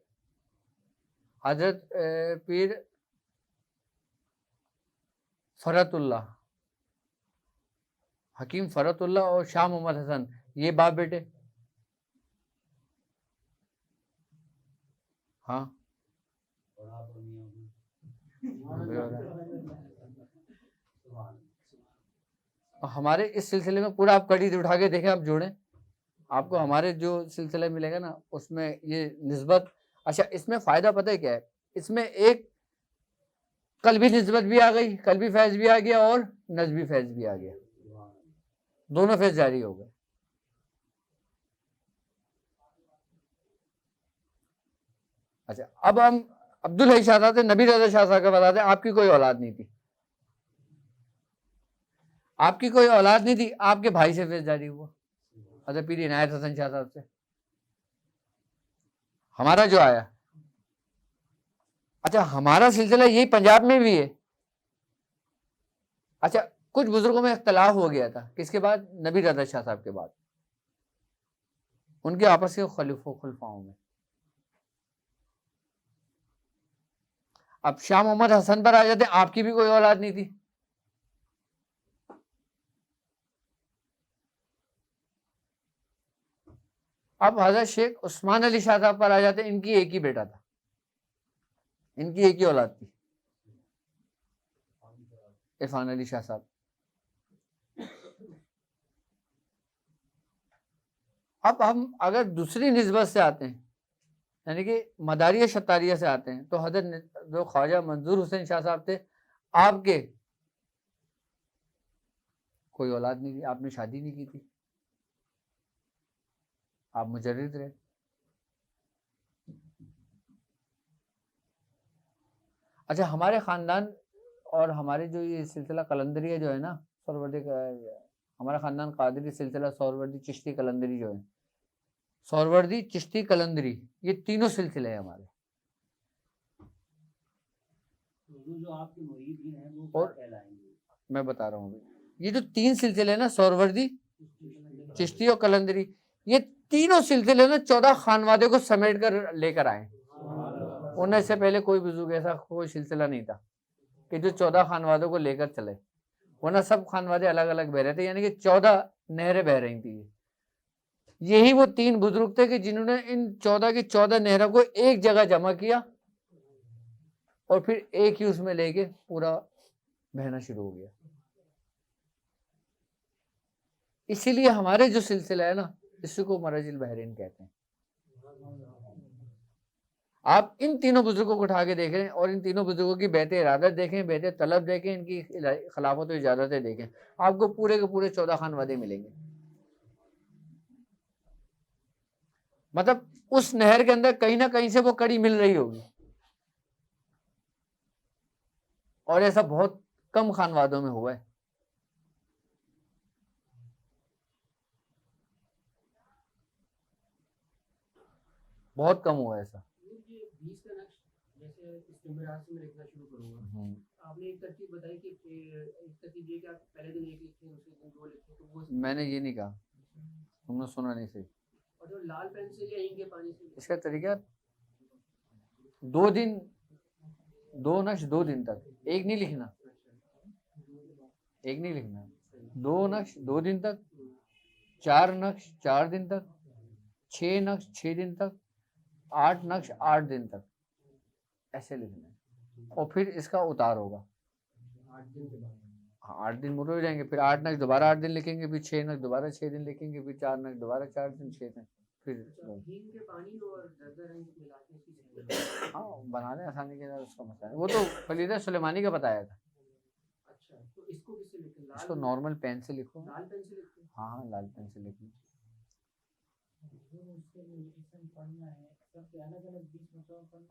S1: हजरत पीर फरतुल्लाह, हकीम फरतुल्लाह और शाह मोहम्मद हसन, ये बाप बेटे। हाँ, हमारे इस सिलसिले में पूरा आप कड़ी उठा के देखें, आप जोड़ें, आपको हमारे जो सिलसिला मिलेगा ना, उसमें ये निस्बत। अच्छा, इसमें फ़ायदा पता है क्या है? इसमें एक कल्बी निस्बत भी आ गई, कल्बी फैज़ भी आ गया और नज़बी फैज़ भी आ गया। दोनों फेज जारी हो गए। अच्छा, अब हम अब्दुल हई शाह साहब थे, नबी रजा शाह साहब का बताते हैं, आपकी कोई औलाद नहीं थी, आपकी कोई औलाद नहीं थी, आपके भाई से फेज जारी हुआ, अच्छा पीर इनायत हसन शाह साहब से। हमारा जो आया, अच्छा हमारा सिलसिला यही पंजाब में भी है। अच्छा, कुछ बुजुर्गों में इख्तलाफ हो गया था, किसके बाद? नबी रजा शाह साहब के बाद, उनके आपस के खुलफाओं में। अब शाह मोहम्मद हसन पर आ जाते, आपकी भी कोई औलाद नहीं थी, अब हजरत शेख उस्मान अली शाह साहब पर आ जाते, इनकी एक ही बेटा था, इनकी एक ही औलाद थी, इरफान अली शाह साहब। अब हम अगर दूसरी निस्बत से आते हैं, यानी कि मदारिया शतारिया से आते हैं, तो हजरत जो ख्वाजा मंजूर हुसैन शाह साहब थे, आपके कोई औलाद नहीं थी, आपने शादी नहीं की थी, आप मुजर्रिद रहे। अच्छा, हमारे ख़ानदान और हमारे जो ये सिलसिला कलंदरिया जो है ना, सौरवर्दी का, हमारा ख़ानदान कादरी सिलसिला सौरवर्दी चिश्ती कलंदरी जो है, सौरवर्दी चिश्ती कलंदरी, ये तीनों सिलसिले हैं हमारे।
S2: जो आपके मुरीद हैं वो
S1: और
S2: क्या कहलाएंगे?
S1: मैं बता रहा हूँ, ये जो तीन सिलसिले हैं ना, सौरवर्दी चिश्ती और कलंदरी, ये तीनों सिलसिले ना 14 खानवादे को समेट कर लेकर आए। उन्हें से पहले कोई बुजुर्ग ऐसा कोई सिलसिला नहीं था कि जो 14 खानवादों को लेकर चले, वरना सब खानवादे अलग अलग बह रहे थे, यानी कि 14 नहरें बह रही थी। यही वो तीन बुजुर्ग थे कि जिन्होंने इन 14 की 14 नहरों को एक जगह जमा किया और फिर एक ही उसमें लेके पूरा बहना शुरू हो गया। इसीलिए हमारे जो सिलसिला है ना, इसको मरजिल बहरीन कहते हैं। आप इन तीनों बुजुर्गों को उठा के देखें और इन तीनों बुजुर्गों की बेहतर इरादत देखें, बेहतर तलब देखें, इनकी खिलाफत और इजाजतें देखें, आपको पूरे के पूरे 14 खानवादे मिलेंगे। मतलब उस नहर के अंदर कहीं ना कहीं से वो कड़ी मिल रही होगी, और ऐसा बहुत कम खानवादों में हुआ है। बहुत कम हुआ है ऐसा।
S2: ये 20 का नक्श जैसे इस्तेमाल से मैं लिखना शुरू करूंगा, आपने एक तरकीब बताई कि एक तरकीब ये कि आप पहले दिन एक लिखते हैं, दूसरे दिन दो लिखते हैं, तो वो
S1: मैंने ये नहीं कहा, तुमने सुना नहीं सही।
S2: और जो लाल पेन से या इंक के पानी से,
S1: इसका तरीका 2 दिन 2 नक्श 2 दिन तक, एक नहीं लिखना, एक नहीं लिखना, 2 नक्श 2 दिन तक, 4 नक्श 4 दिन तक, 6 नक्श 6 दिन तक, 8 नक्श 8 दिन तक, ऐसे लिखना है। और फिर इसका उतार होगा
S2: 8 दिन के बाद।
S1: हाँ, 8 दिन पूरे हो जाएंगे, फिर 8 नक्श दोबारा 8 दिन लिखेंगे, फिर 6 नक्श दोबारा 6 दिन लिखेंगे, फिर 4 नक्श दोबारा 4 दिन, 6 दिन, फिर
S2: हींग के पानी और दरदर रंग मिला के इसकी
S1: हाँ बनाने आसानी के साथ उसका मसला है। वो तो फरीदा सुलेमानी का बताया था।
S2: अच्छा, तो इसको किससे लिखते हैं?
S1: इसको नॉर्मल पेन से लिखो।
S2: लाल पेन से लिखते हैं?
S1: हाँ हाँ, लाल पेन से लिखो।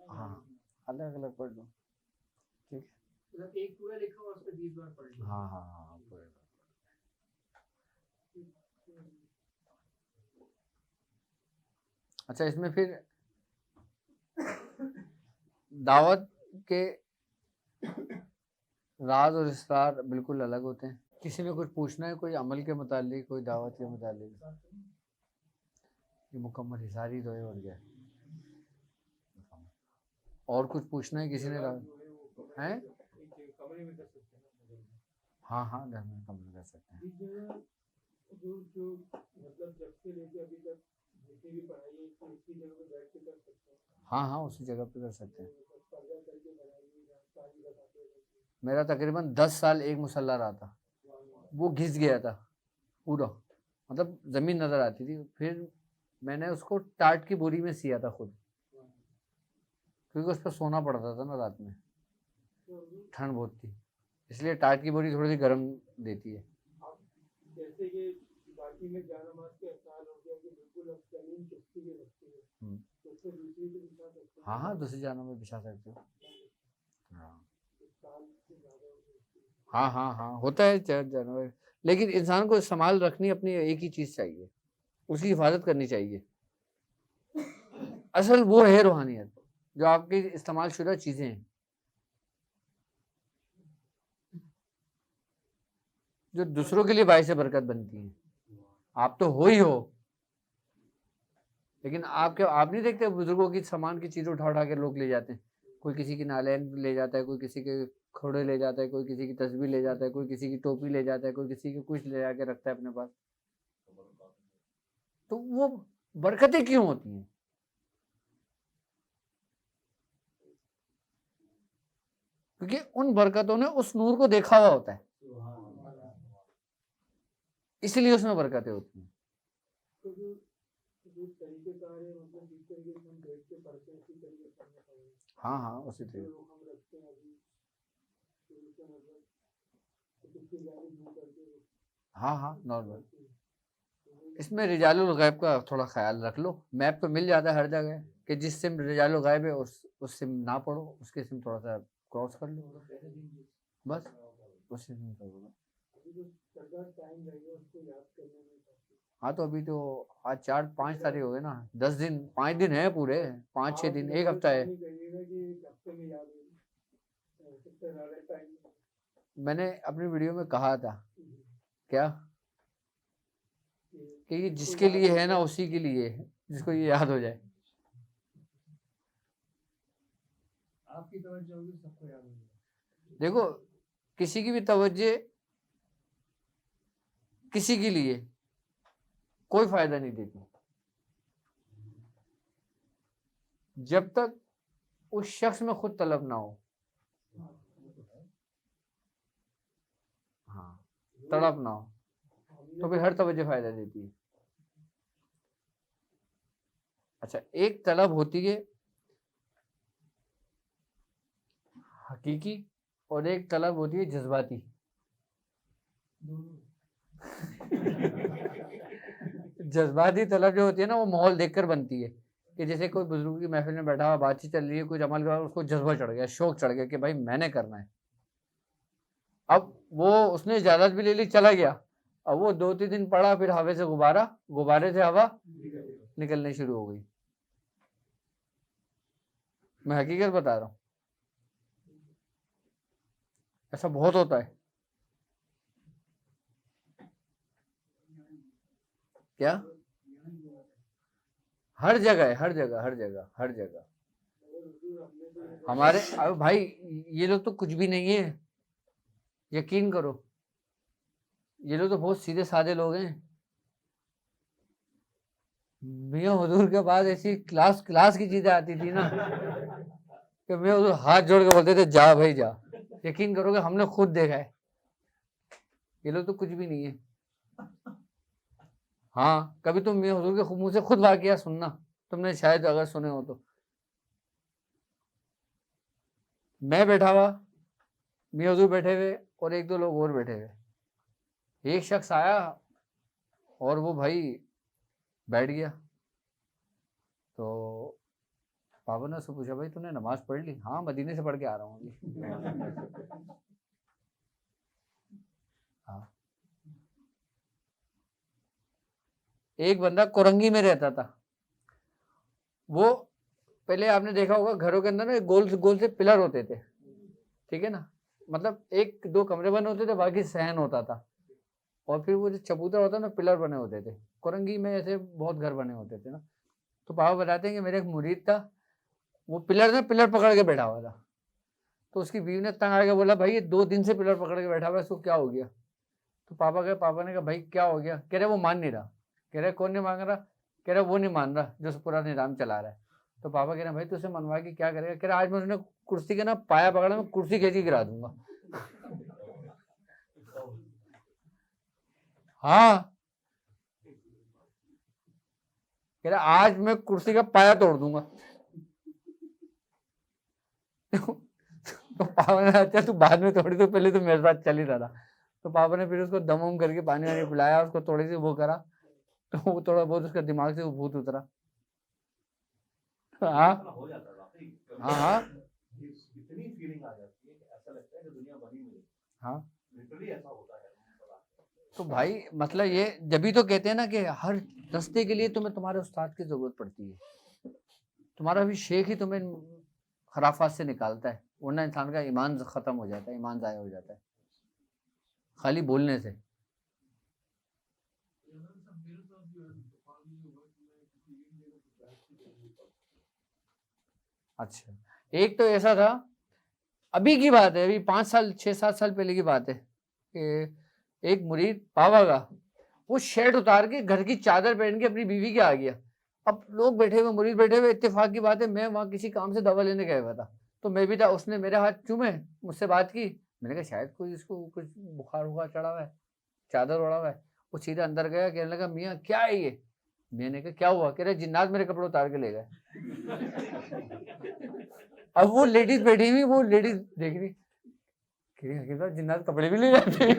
S1: हाँ, अलग अलग पढ़ लो, ठीक है।
S2: मतलब एक पूरा लिखा और उसको 20 बार पढ़ लो।
S1: हाँ हाँ हाँ, पूरे। अच्छा, इसमें फिर दावत के राज और इसरार बिल्कुल अलग होते हैं। किसी में कुछ पूछना है, कोई अमल के मुतालिक, कोई दावत के मुतालिक? ये मुकम्मल हिसारी तो है, और क्या है? और कुछ पूछना है किसी ने? हैं? हाँ हाँ, घर में कमरे कर सकते हैं।
S2: मतलब जब से लेके अभी तक जितनी भी पढ़ाई है इसको इसी जगह पे बैठ के कर सकते हैं?
S1: हाँ हाँ, उसी जगह पे कर सकते हैं। मेरा तकरीबन 10 साल एक मुसल्ला रहा था, वो घिस गया था पूरा, मतलब ज़मीन नज़र आती थी। फिर मैंने उसको टाट की बोरी में सिया था खुद, क्योंकि उस पर सोना पड़ता था ना रात में, ठंड बहुत थी, इसलिए टाट की बोरी थोड़ी सी गर्म देती है।
S2: जैसे ये कराची में जानमाज के अहसास हो गया कि बिल्कुल अब जमीन चुस्ती के रखती है, तो उससे दूसरी को बिछा सकते हैं।
S1: हाँ हाँ, दूसरी जानों में बिछा सकते हो। हाँ
S2: साल से ज़्यादा हो सकती है।
S1: हाँ हाँ हाँ, होता है जानवर, लेकिन इंसान को संभाल रखनी अपनी एक ही चीज चाहिए, उसकी हिफाजत करनी चाहिए। असल वो है रूहानियत, जो आपकी इस्तेमाल शुदा चीजें हैं, जो दूसरों के लिए बायस बरकत बनती हैं। आप तो हो ही हो, लेकिन आप नहीं देखते बुजुर्गों की सामान की चीज उठा उठा के लोग ले जाते हैं। कोई किसी की नालैन ले जाता है, कोई किसी के खोड़े ले जाता है, कोई किसी की तस्बीह ले जाता है, कोई किसी की टोपी ले जाता है, कोई किसी की कुछ ले जाके रखता है अपने पास। तो वो बरकतें क्यों होती हैं? क्योंकि उन बरकतों ने उस नूर को देखा हुआ होता है, इसलिए उसमें बरकतें होती हैं।
S2: तो जो तरीकेकार है, मतलब जिस तरीके से हम बैठ के पढ़ते हैं उसी तरीके से पढ़ना पड़ेगा।
S1: हाँ हाँ, उसी
S2: जो
S1: तरीके।
S2: लोग हम रखते हैं अभी शुरू से, मतलब किसकी जानी दूर करके
S1: हाँ हाँ, नॉर्मल। इसमें रिजालुल गैब का थोड़ा ख्याल रख लो। मैप पे मिल जाता है हर जगह कि जिस सिम रिजालुल गैब है उस सिम ना पढ़ो, उसके सिम थोड़ा सा क्रॉस कर लो, बस उससे सिम कर दो।
S2: अभी जो सरकार टाइम लगेगा उसको याद करने में काफी।
S1: हाँ तो अभी तो आज 4-5 तारीख हो गए ना, 10 दिन 5 दिन है पूरे, 5-6 दिन, एक हफ्ता है।
S2: नहीं कहिएगा कि एक हफ्ते में याद होगी, कितना ज़्यादा टाइम।
S1: मैंने अपनी वीडियो में कहा था क्या कि ये जिसके लिए है ना उसी के लिए है, जिसको ये याद हो जाए।
S2: आपकी तवज्जो होगी सबको याद होगी।
S1: देखो, किसी की भी तवज्जो किसी के लिए कोई फायदा नहीं देती जब तक उस शख्स में खुद तलब ना हो। हाँ, तड़प ना हो तो फिर हर तवज्जो फायदा देती है। अच्छा, एक तलब होती है हकीकी और एक तलब होती है जज्बाती। जज्बाती तलब जो होती है ना, वो माहौल देखकर बनती है कि जैसे कोई बुजुर्ग की महफिल में बैठा हुआ, बातचीत चल रही है, कुछ अमल कर, उसको जज्बा चढ़ गया, शौक चढ़ गया कि भाई मैंने करना है। अब वो उसने इजाजत भी ले ली, चला गया। अब वो 2-3 दिन पड़ा, फिर हवा से गुब्बारा, गुब्बारे से हवा निकलनी शुरू हो गई। मैं हकीकत बता रहा हूँ, ऐसा बहुत होता है। क्या? हर जगह है, हर जगह, हर जगह, हर जगह। हमारे अब भाई ये लोग तो कुछ भी नहीं है, यकीन करो, ये लोग तो बहुत सीधे साधे लोग हैं। मियाँ हुजूर के बाद ऐसी क्लास क्लास की चीजें आती थी ना कि मियाँ हुजूर हाथ जोड़ के बोलते थे जा भाई जा। यकीन करोगे, हमने खुद देखा है, ये लोग तो कुछ भी नहीं है। हाँ, कभी तुम मियाँ हुजूर के मुंह से खुद वाकया सुनना, तुमने शायद अगर सुने हो तो। मैं बैठा हुआ, मियाँ हुजूर बैठे हुए और 1-2 लोग और बैठे हुए। एक शख्स आया और वो भाई बैठ गया, तो पापा ने उससे पूछा भाई तूने नमाज पढ़ ली? हाँ, मदीने से पढ़ के आ रहा हूँ अभी। हाँ, एक बंदा कोरंगी में रहता था। वो पहले आपने देखा होगा घरों के अंदर ना गोल गोल से पिलर होते थे, ठीक है ना, मतलब 1-2 कमरे बने होते थे, बाकी सहन होता था, और फिर वो जो चबूतरा होता ना, पिलर बने होते थे। कोरंगी में ऐसे बहुत घर बने होते थे ना। तो पापा बताते हैं कि मेरे एक मुरीद था, वो पिलर पकड़ के बैठा हुआ था। तो उसकी बीवी ने तंग आके बोला भाई ये 2 दिन से पिलर पकड़ के बैठा हुआ है, इसको क्या हो गया? तो पापा ने कहा भाई क्या हो गया? कह रहे वो मान नहीं रहा। कह रहे कौन नहीं मान रहा? कह रहा वो नहीं मान रहा जो पूरा निज़ाम चला रहा है। तो पापा कह रहे भाई तुझसे मनवा के क्या करेगा? कह रहा आज मैं उसने कुर्सी के ना पाया पकड़ा, मैं कुर्सी खींच के गिरा दूंगा। हाँ, कह रहा आज मैं कुर्सी का पाया तोड़ दूंगा। तो पापा ने अच्छा तू बाद में तोड़ी, तो पहले तो मेरे साथ चल ही रहा था। तो पापा ने फिर उसको दम करके पानी वानी पिलाया, उसको थोड़ी सी वो करा, तो वो थोड़ा बहुत उसका दिमाग से वो भूत उतरा। हाँ
S3: ऐसा हो जाता है वाकई
S1: हाँ हाँ
S3: इतनी फीलिंग आ जाती है कि ऐसा लगता है कि दुनिया बनी हुई है।
S1: हाँ।
S3: लिटरली ऐसा होता है।
S1: तो भाई मतलब ये जब भी तो कहते हैं ना कि हर दस्ते के लिए तुम्हें तुम्हारे उस्ताद की जरूरत पड़ती है। तुम्हारा भी शेख ही तुम्हें खराफात से निकालता है, वरना इंसान का ईमान खत्म हो जाता है, ईमान ज़ाया हो जाता है खाली बोलने से। अच्छा, एक तो ऐसा था, अभी की बात है, अभी 5 साल 6-7 साल पहले की बात है कि एक मुरीद बाबा का वो शर्ट उतार के घर की चादर पहन के अपनी बीवी के आ गया। अब लोग बैठे हुए, मुरीद बैठे हुए, इत्तेफाक की बात है मैं वहाँ किसी काम से दवा लेने गया हुआ था, तो मैं भी था। उसने मेरे हाथ चूमे, मुझसे बात की, मैंने कहा शायद कोई इसको कुछ बुखार वुखार चढ़ा हुआ है, चादर ओढ़ा हुआ है। वो सीधा अंदर गया, कहने लगा मियाँ क्या है ये? मैंने कहा क्या हुआ? कह रहे जिन्नात मेरे कपड़े उतार के ले गए। अब वो लेडीज बैठी हुई, वो लेडीज देख रही, जिन्नात कपड़े भी ले जाते हैं।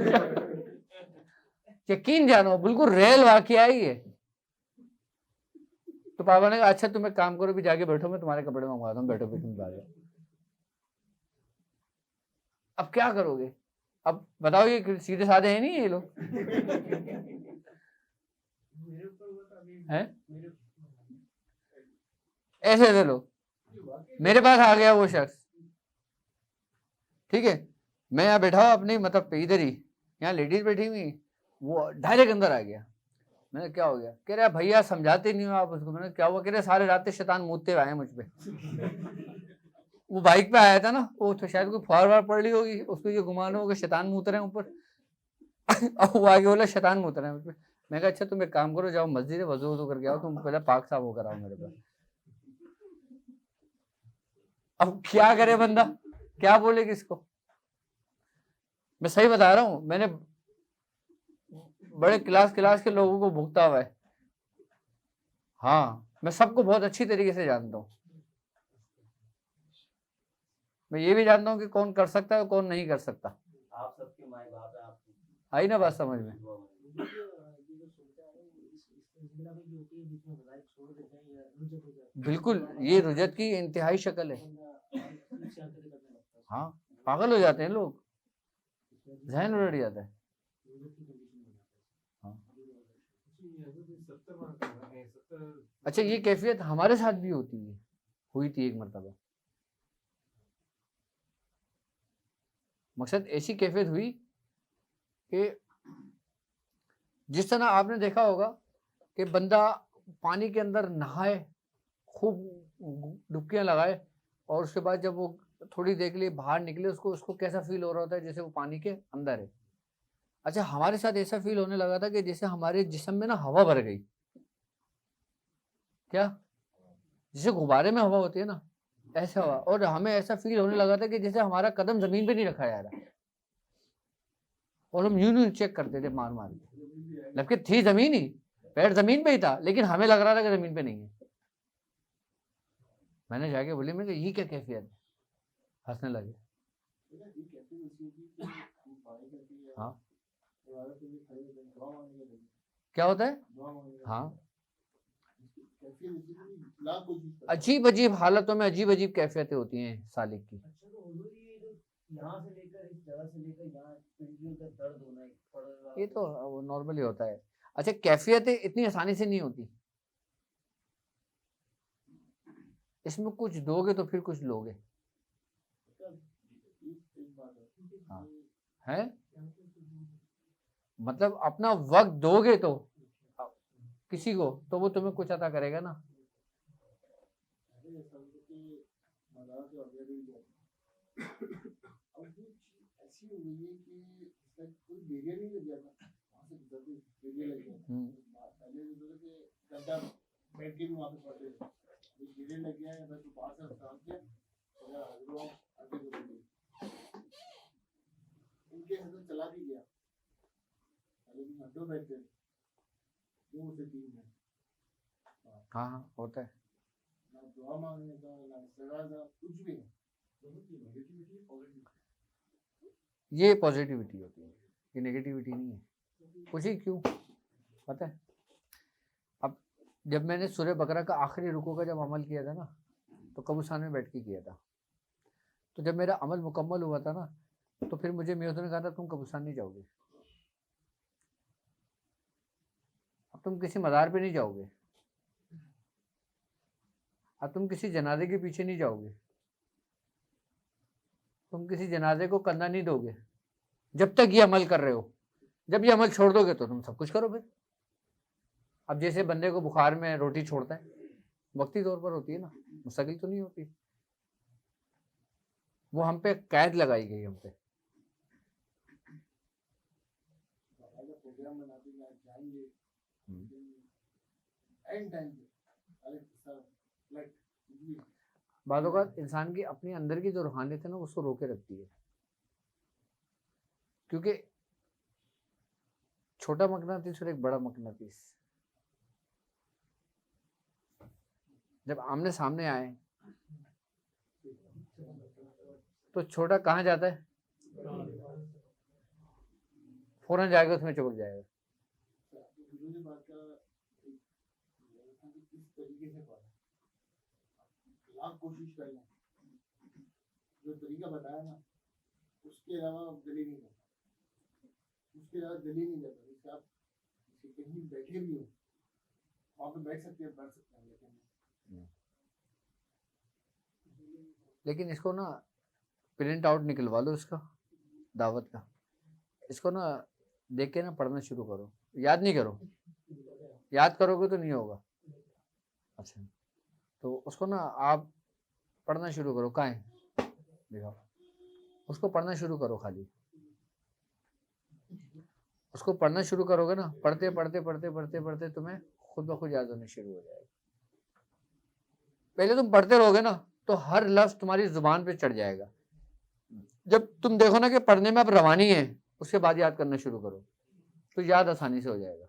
S1: यकीन जानो बिल्कुल रियल वाकया है ये। तो पापा ने कहा अच्छा तुम एक काम करो, भी जाके बैठो, मैं तुम्हारे कपड़े मंगवाता हूँ, बैठो भी तुम आ जाओ। अब क्या करोगे? अब बताओ, ये सीधे साधे हैं नहीं ये लोग
S2: मेरे ऊपर हुआ था अभी,
S1: हैं?
S2: मेरे
S1: ऐसे ऐसे लोग। मेरे पास आ गया वो शख्स, ठीक है, मैं यहाँ बैठा हूँ अपनी मतलब इधर ही, यहाँ लेडीज बैठी हुई, वो डायरेक्ट अंदर आ गया। मैंने क्या हो गया? कह रहा भैया समझाते नहीं हो आप उसको। मैंने क्या हुआ? कह रहे सारे रात शैतान मुदते हुए आए मुझ पे। वो बाइक पे आया था ना, वो तो शायद कोई फुहार वार पड़ ली होगी, उसको ये घुमाने होगा शैतान मुत रहे हैं ऊपर। अब वो आगे बोला शैतान मुत रहे हैं मुझ पे। मैं कहा अच्छा तुम एक काम करो, जाओ मस्जिद है, वजू वजू करके आओ, तुम पहले पाक साफ होकर आओ मेरे पास। अब क्या करे बंदा, क्या बोले किसको? मैं सही बता रहा हूँ, मैंने बड़े क्लास के लोगों को भुगता हुआ है। हाँ, मैं सबको बहुत अच्छी तरीके से जानता हूँ। मैं ये भी जानता हूँ कि कौन कर सकता है और कौन नहीं कर सकता।
S3: आप सबके माए बाप है, आप
S1: आई ना बात समझ में? बिल्कुल, ये रुजत की इंतहाई शक्ल है। हाँ, पागल हो जाते हैं लोग, जहन उलट जाता है। हाँ। अच्छा, ये कैफियत हमारे साथ भी होती है, हुई थी एक मरतबा। मकसद ऐसी कैफियत हुई कि जिस तरह आपने देखा होगा कि बंदा पानी के अंदर नहाए, खूब डुबकियां लगाए, और उसके बाद जब वो थोड़ी देर के लिए बाहर निकले, उसको कैसा फील हो रहा होता है जैसे वो पानी के अंदर है। अच्छा, हमारे साथ ऐसा फील होने लगा था कि जैसे हमारे जिस्म में ना हवा भर गई। क्या? जैसे गुब्बारे में हवा होती है ना, ऐसा हवा। और हमें ऐसा फील होने लगा था कि जैसे हमारा कदम जमीन पे नहीं रखा जा रहा, और हम यूं चेक करते थे मार मार के, जबकि थी जमीन ही, पैर जमीन पे ही था, लेकिन हमें लग रहा था कि जमीन पे नहीं है। मैंने जाके बोली, मैं ये क्या कैफियत है? हंसने लगे। हाँ, क्या होता है? हाँ, अजीब अजीब हालतों में अजीब अजीब कैफियतें होती हैं सालिक की।
S2: अच्छा, तो हुजूर ये जो यहाँ से लेकर इस जगह से लेकर यहाँ पिंडलियों तक दर्द होना, पड़ रहा
S1: ये तो वो नॉर्मली होता है। अच्छा, कैफियतें इतनी आसानी से नहीं होती, इसमें कुछ दोगे तो फिर कुछ लोगे। हाँ है, मतलब अपना वक्त दोगे तो किसी को, तो वो तुम्हें कुछ अता करेगा ना।
S4: चला भी गया, लेकिन हड्डों बैठे 2 से 3 है।
S1: हाँ हाँ होता है।
S4: ना दुआ मांगने का, ना सगा का, कुछ भी नहीं।
S1: ये पॉजिटिविटी होती है, ये नेगेटिविटी नहीं है। पूछिए क्यों? पता है, जब मैंने सूरह बकरा का आखिरी रुकू का जब अमल किया था ना, तो कब्रिस्तान में बैठ के किया था। तो जब मेरा अमल मुकम्मल हुआ था ना, तो फिर मुझे मियाँ ने कहा था तुम कब्रिस्तान नहीं जाओगे, अब तुम किसी मज़ार पे नहीं जाओगे, अब तुम किसी जनाजे के पीछे नहीं जाओगे, तुम किसी जनाजे को कंधा नहीं दोगे जब तक ये अमल कर रहे हो। जब ये अमल छोड़ दोगे तो तुम सब कुछ करो फिर। अब जैसे बंदे को बुखार में रोटी छोड़ता है, वक्ती तौर पर होती है ना, मुस्तकिल तो नहीं होती। वो हम पे कैद लगाई गई हम पे।
S4: प्रोग्राम बनाते हैं आज जाएंगे एंड टाइम पे
S1: बातों का इंसान की अपनी अंदर की जो रूहानियत है ना, उसको रोके रखती है। क्योंकि छोटा मकनातीस और एक बड़ा मकनातीस जब आमने सामने आए तो छोटा कहाँ जाता है, फौरन जाएगा उसमें चिपक जाएगा।
S4: कोशिश कर लें, जो तरीका बताया ना उसके अलावा दिल ही नहीं करता, उसके अलावा दिल ही नहीं करता। जैसे आप कहीं बैठे भी हो, वहाँ पे बैठ सकते हैं, बैठ सकते हैं,
S1: लेकिन इसको ना प्रिंट आउट निकलवा लो इसका, दावत का। इसको ना देख के ना पढ़ना शुरू करो, याद नहीं करो, याद करोगे तो नहीं होगा। अच्छा, तो उसको ना आप पढ़ना शुरू करो। कहाँ है दिखाओ, उसको पढ़ना शुरू करो। खाली उसको पढ़ना शुरू करोगे ना, पढ़ते पढ़ते पढ़ते पढ़ते पढ़ते तुम्हें खुद ब खुद याद होने शुरू हो जाएगा। पहले तुम पढ़ते रहोगे ना तो हर लफ्ज तुम्हारी जुबान पे चढ़ जाएगा। जब तुम देखो ना कि पढ़ने में अब रवानी है, उसके बाद याद करना शुरू करो तो याद आसानी से हो जाएगा।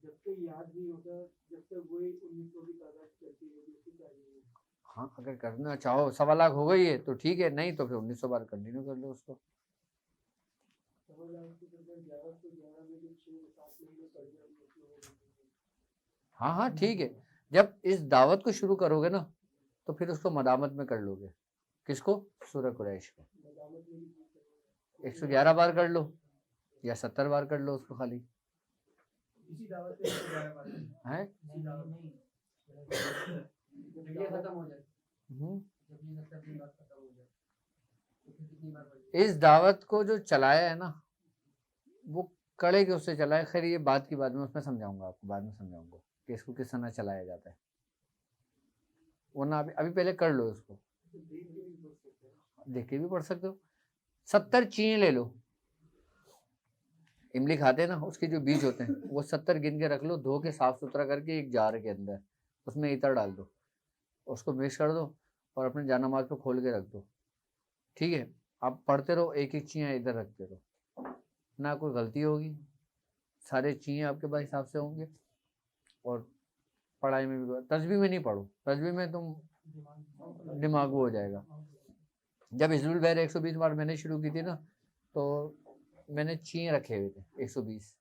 S2: जब तक याद नहीं होता, जब तक वही 1900 की तादाद चलती है।
S1: हाँ, अगर करना चाहो 1.25 लाख हो गई है तो ठीक है, नहीं तो फिर 1900 बार कंटिन्यू कर लो उसको। हाँ हाँ ठीक है, जब इस दावत को शुरू करोगे ना तो फिर उसको मदामत में कर लोगे। किसको? सूरह कुरैश को 111 बार कर लो या 70 बार कर लो उसको खाली।
S2: इसी दावत पे 111 बार
S1: हैं?
S2: जब ये खत्म हो जाए, जब ये 70 दिन बाद खत्म हो जाए तो फिर कितनी बार पढ़ेंगे?
S1: इस दावत को जो चलाया है ना वो कड़े के उससे चलाया। खैर ये बात की बाद में उसमें समझाऊंगा आपको, बाद में समझाऊंगा कि इसको किस तरह चलाया जाता है, वरना अभी पहले कर लो इसको। देख के भी पढ़ सकते हो। 70 चीनी ले लो, इमली खाते हैं ना, उसके जो बीज होते हैं वो 70 गिन के रख लो, धो के साफ सुथरा करके एक जार के अंदर उसमें इतर डाल दो, उसको मिक्स कर दो और अपने जानमाज पे खोल के रख दो। ठीक है, आप पढ़ते रहो, एक एक चीज़ इधर रखते रहो, ना कोई गलती होगी, सारे चीज़ें आपके पास हिसाब से होंगे। और पढ़ाई में भी तस्बीह में नहीं पढ़ो, तस्बीह में तुम दिमाग वो हो जाएगा। जब हिज़्बुल बहर 120 बार मैंने शुरू की थी ना तो मैंने चीन रखे हुए थे 120।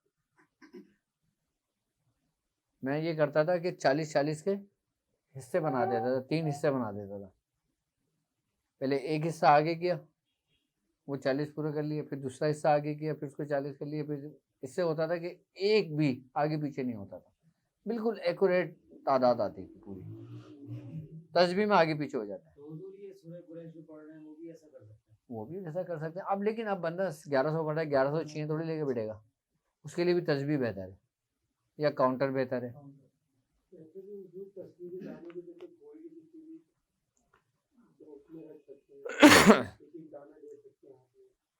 S1: मैं ये करता था कि 40-40 के हिस्से बना देता था, 3 हिस्से बना देता था। पहले एक हिस्सा आगे किया, वो 40 पूरा कर लिए, फिर दूसरा हिस्सा आगे किया, फिर उसको 40 कर लिए। फिर इससे होता था कि एक भी आगे पीछे नहीं होता था, बिल्कुल एक्यूरेट तादाद आती थी पूरी। तस्बीह में आगे पीछे हो जाता है।
S2: तो हुजूर ये सूरह कुरैश जो पढ़ रहे हैं वो भी ऐसा कर सकते हैं?
S1: वो भी वैसा कर सकते हैं अब, लेकिन अब बंदा 1100 पढ़ रहा है, 1100 चीज़ें थोड़ी लेके बैठेगा। उसके लिए भी तस्बीह बेहतर है या काउंटर बेहतर है।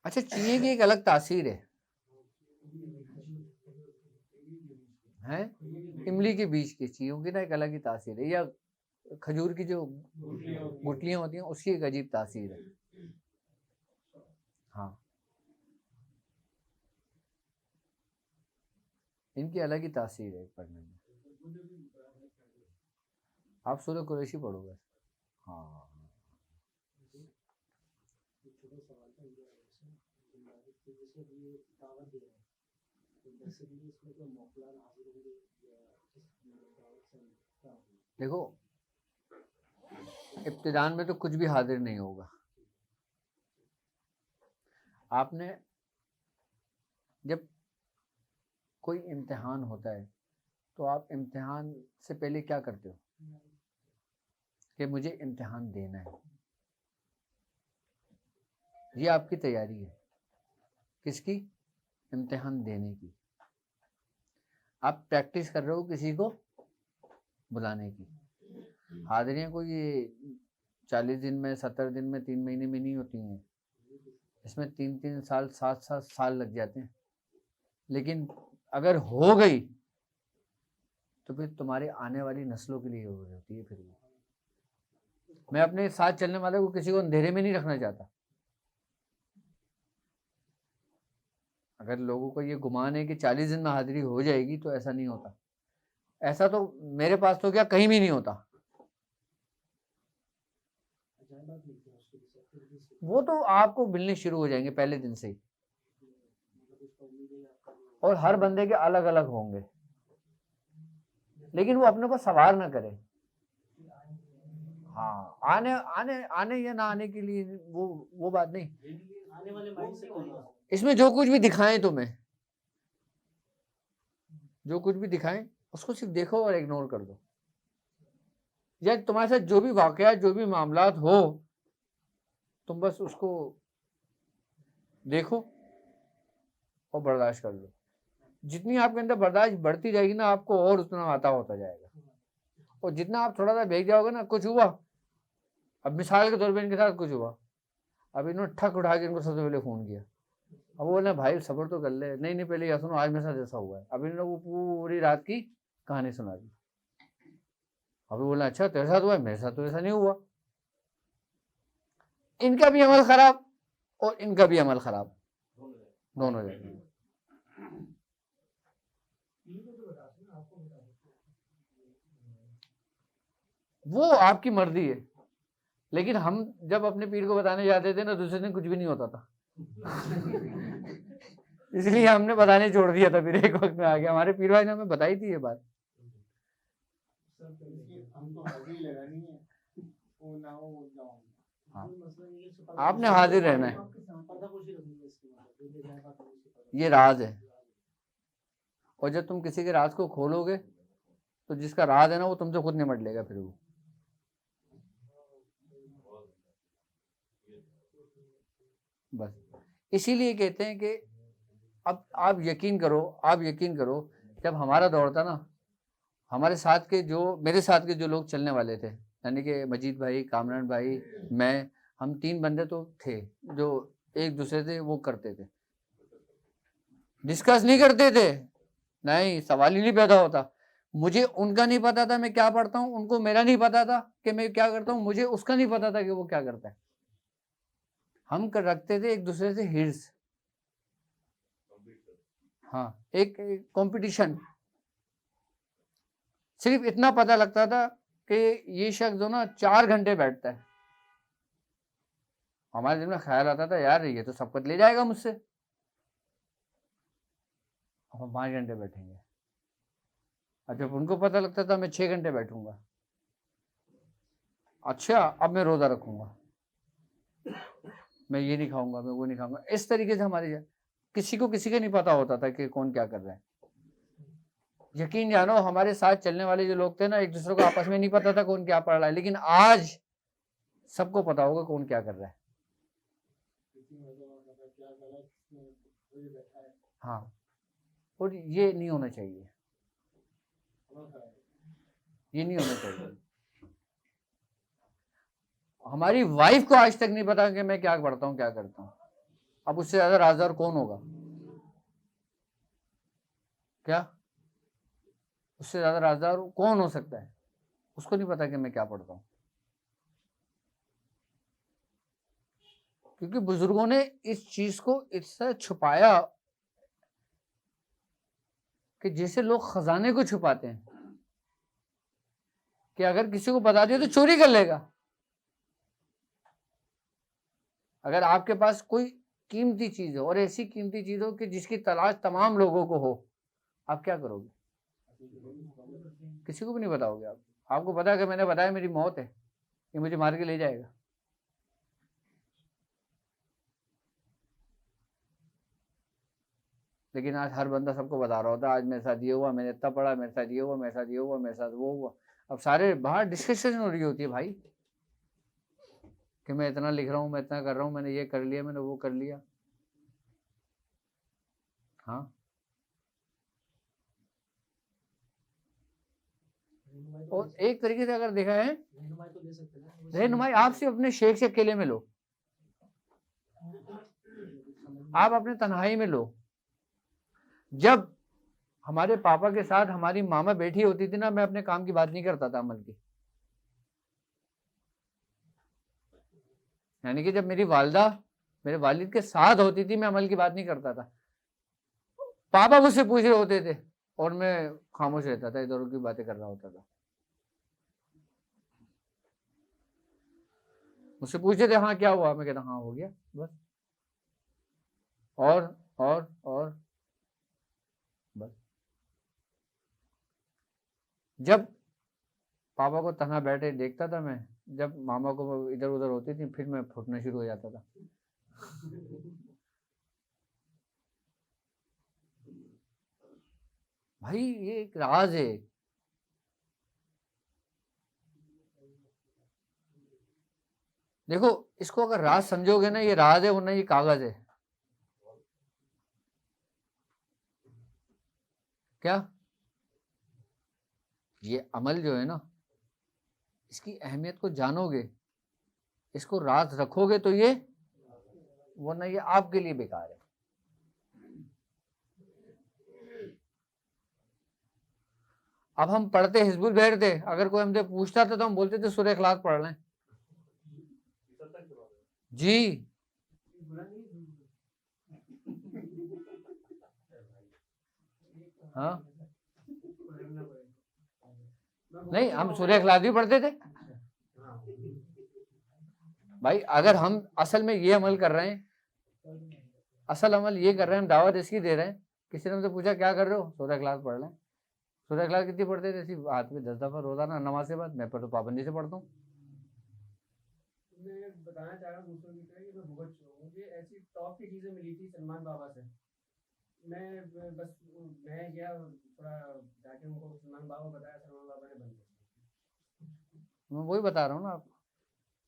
S1: अच्छा, चीनी की एक अलग तासीर है इमली के बीज की चीज़ों की ना एक अलग ही तासीर है, या खजूर की जो गुठलियाँ होती हैं उसकी एक अजीब तासीर है। हाँ, इनकी अलग ही तासीर है पढ़ने में। आप सूरह कुरैशी पढ़ोगे। हाँ,
S2: बेसिकली इसमें तो मोखला हाजिर होंगे या क्या होगा?
S1: देखो, इब्तिदान में तो कुछ भी हाजिर नहीं होगा। आपने जब कोई इम्तिहान होता है तो आप इम्तिहान से पहले क्या करते हो कि मुझे इम्तिहान देना है, ये आपकी तैयारी है। किसकी? इम्तिहान देने की। आप प्रैक्टिस कर रहे हो किसी को बुलाने की। हाजिरियाँ कोई ये 40 दिन में, 70 दिन में, 3 महीने में नहीं होती हैं। इसमें 3-3 साल, 7-7 साल लग जाते हैं। लेकिन अगर हो गई तो फिर तुम्हारे आने वाली नस्लों के लिए हो जाती है। फिर वो, मैं अपने साथ चलने वाले को किसी को अंधेरे में नहीं रखना चाहता। अगर लोगों को ये गुमान है कि 40 दिन में हाजिरी हो जाएगी, तो ऐसा नहीं होता। ऐसा तो मेरे पास तो क्या कहीं भी नहीं होता।
S2: अजायबात मिलते हैं उसके लिए एक्टिविटीज से,
S1: वो तो आपको मिलने शुरू हो जाएंगे पहले दिन से ही,
S2: मतलब उसका उम्मीद है आपका भी
S1: और हर बंदे के अलग अलग होंगे। लेकिन वो अपने को सवार ना करे। हाँ, आने आने आने या ना आने के लिए वो बात नहीं।
S2: आने वाले माइंड से करना।
S1: इसमें जो कुछ भी दिखाएं तुम्हें, जो कुछ भी दिखाएं उसको सिर्फ देखो और इग्नोर कर दो। या तुम्हारे साथ जो भी वाकया, जो भी मामलात हो, तुम बस उसको देखो और बर्दाश्त कर लो। जितनी आपके अंदर बर्दाश्त बढ़ती जाएगी ना, आपको और उतना आता होता जाएगा। और जितना आप थोड़ा सा भेज जाओगे ना, कुछ हुआ, अब मिसाल के तौर पे इनके साथ कुछ हुआ, अब इन्होंने ठक उठा के इनको सबसे पहले फोन किया। अब वो बोले भाई सब्र तो कर ले, नहीं पहले यह सुनो आज मेरे साथ ऐसा हुआ है। अब इन्होंने वो पूरी रात की कहानी सुना दी। अभी बोला अच्छा तेरे साथ हुआ है, मेरे साथ तो ऐसा नहीं हुआ। इनका भी अमल खराब और इनका भी अमल खराब, दोनों जाएंगे। वो आपकी मर्जी है। लेकिन हम जब अपने पीर को बताने जाते थे ना, दूसरे दिन कुछ भी नहीं होता था। इसलिए हमने बताने छोड़ दिया था। फिर एक वक्त में आ गया, हमारे पीर भाई ने हमें बताई थी ये बात।
S4: हमको हाजिरी लगानी है, वो ना हो वो ना हो।
S1: हाँ,
S2: मसला ये है कि
S1: आपने हाजिर रहना है,
S2: पर्दापोशी रखनी है इसके मतलब जो भी अजायबात है उसकी पर्दा।
S1: ये राज है। और जब तुम किसी के राज को खोलोगे तो जिसका राज है ना, वो तुमसे खुद निमट लेगा। फिर वो बस इसीलिए कहते हैं कि अब आप यकीन करो, आप यकीन करो, जब हमारा दौर था ना, हमारे साथ के जो, मेरे साथ के जो लोग चलने वाले थे, यानी कि मजीद भाई, कामरान भाई, मैं, हम 3 बंदे तो थे जो एक दूसरे से वो करते थे, डिस्कस नहीं करते थे, नहीं, सवाल ही नहीं पैदा होता। मुझे उनका नहीं पता था मैं क्या पढ़ता हूँ, उनको मेरा नहीं पता था कि मैं क्या करता हूँ, मुझे उसका नहीं पता था कि वो क्या करता है। हम कर रखते थे एक दूसरे से हिर्स, हाँ, एक कंपटीशन। सिर्फ इतना पता लगता था कि ये शख्स जो ना 4 घंटे बैठता है। हमारे दिल में ख्याल आता था यार ये तो सबक ले जाएगा मुझसे, हम 5 घंटे बैठेंगे। और जब उनको पता लगता था मैं 6 घंटे बैठूंगा, अच्छा अब मैं रोजा रखूंगा, मैं ये नहीं खाऊंगा, मैं वो नहीं खाऊंगा। इस तरीके से हमारे किसी को किसी का नहीं पता होता था कि कौन क्या कर रहा है। यकीन जानो हमारे साथ चलने वाले जो लोग थे ना, एक दूसरे को आपस में नहीं पता था कौन क्या पढ़ रहा है, लेकिन आज सबको पता होगा कौन क्या कर रहा है। हाँ, और ये नहीं होना चाहिए, ये नहीं होना चाहिए। हमारी वाइफ को आज तक नहीं पता कि मैं क्या पढ़ता हूँ, क्या करता हूँ। अब उससे ज्यादा राजदार कौन होगा? क्या उससे ज्यादा राजदार कौन हो सकता है? उसको नहीं पता कि मैं क्या पढ़ता हूँ, क्योंकि बुजुर्गों ने इस चीज को इससे छुपाया कि जैसे लोग खजाने को छुपाते हैं कि अगर किसी को बता दिया तो चोरी कर लेगा। अगर आपके पास कोई कीमती चीज हो, और ऐसी कीमती चीज हो कि जिसकी तलाश तमाम लोगों को हो, आप क्या करोगे? किसी को भी नहीं बताओगे आप। आपको पता है कि मैंने बताया मेरी मौत है, ये मुझे मार के ले जाएगा। लेकिन आज हर बंदा सबको बता रहा होता है, आज मेरे साथ ये हुआ, मैंने इतना पढ़ा, मेरे साथ ये हुआ, मेरे साथ ये हुआ, मेरे साथ वो हुआ। अब सारे बाहर डिस्कशन हो रही होती है भाई, कि मैं इतना लिख रहा हूँ, मैं इतना कर रहा हूँ, मैंने ये कर लिया, मैंने वो कर लिया। हाँ, और एक तरीके से अगर देखा है,
S2: रहनुमाई तो दे सकते हैं ना,
S1: रहनुमाई आप सिर्फ अपने शेख से अकेले में लो, आप अपने तन्हाई में लो। जब हमारे पापा के साथ हमारी मामा बैठी होती थी ना, मैं अपने काम की बात नहीं करता था, अमल की। यानी कि जब मेरी वालदा मेरे वालिद के साथ होती थी, मैं अमल की बात नहीं करता था। पापा मुझसे पूछ रहे होते थे और मैं खामोश रहता था, इधर उधर की बातें कर रहा होता था। मुझसे पूछते थे हाँ क्या हुआ, मैं कहता हाँ हो गया बस, और बस। जब पापा को तन्हा बैठे देखता था मैं, जब मामा को इधर उधर होती थी, फिर मैं फूटना शुरू हो जाता था। भाई ये एक राज है। देखो इसको अगर राज समझोगे ना, ये राज है, वरना ये कागज है। क्या ये अमल जो है ना, इसकी अहमियत को जानोगे, इसको राज रखोगे तो ये, वरना ये आपके लिए बेकार है। अब हम पढ़ते हिजबुल बहर थे, अगर कोई हमसे पूछता था तो हम बोलते थे सूरह इखलास पढ़ लें। जी हाँ, नहीं हम सूरह इखलास भी पढ़ते थे भाई। अगर हम असल में ये अमल कर रहे हैं, असल अमल ये कर रहे हैं, हम दावत इसकी दे रहे हैं। किसी ने हमसे पूछा क्या कर रहे हो, सूरह इखलास पढ़ लें। सूरह इखलास कितनी पढ़ते थे? सिर्फ हाथ में 10 दफा रोजाना नमाज के बाद। मैं तो पाबंदी से पढ़ता हूँ।
S2: मैं बताना चाह रहा हूँ दूसरों की तरह कि मैं भुगत चुका हूँ। मुझे ऐसी टॉप की चीज़ें मिली थी सलमान बाबा से। मैं बस मैं गया थोड़ा जाके उनको सलमान बाबा बताया, सलमान बाबा ने बंद कर
S1: मैं वही बता रहा हूँ ना आपको।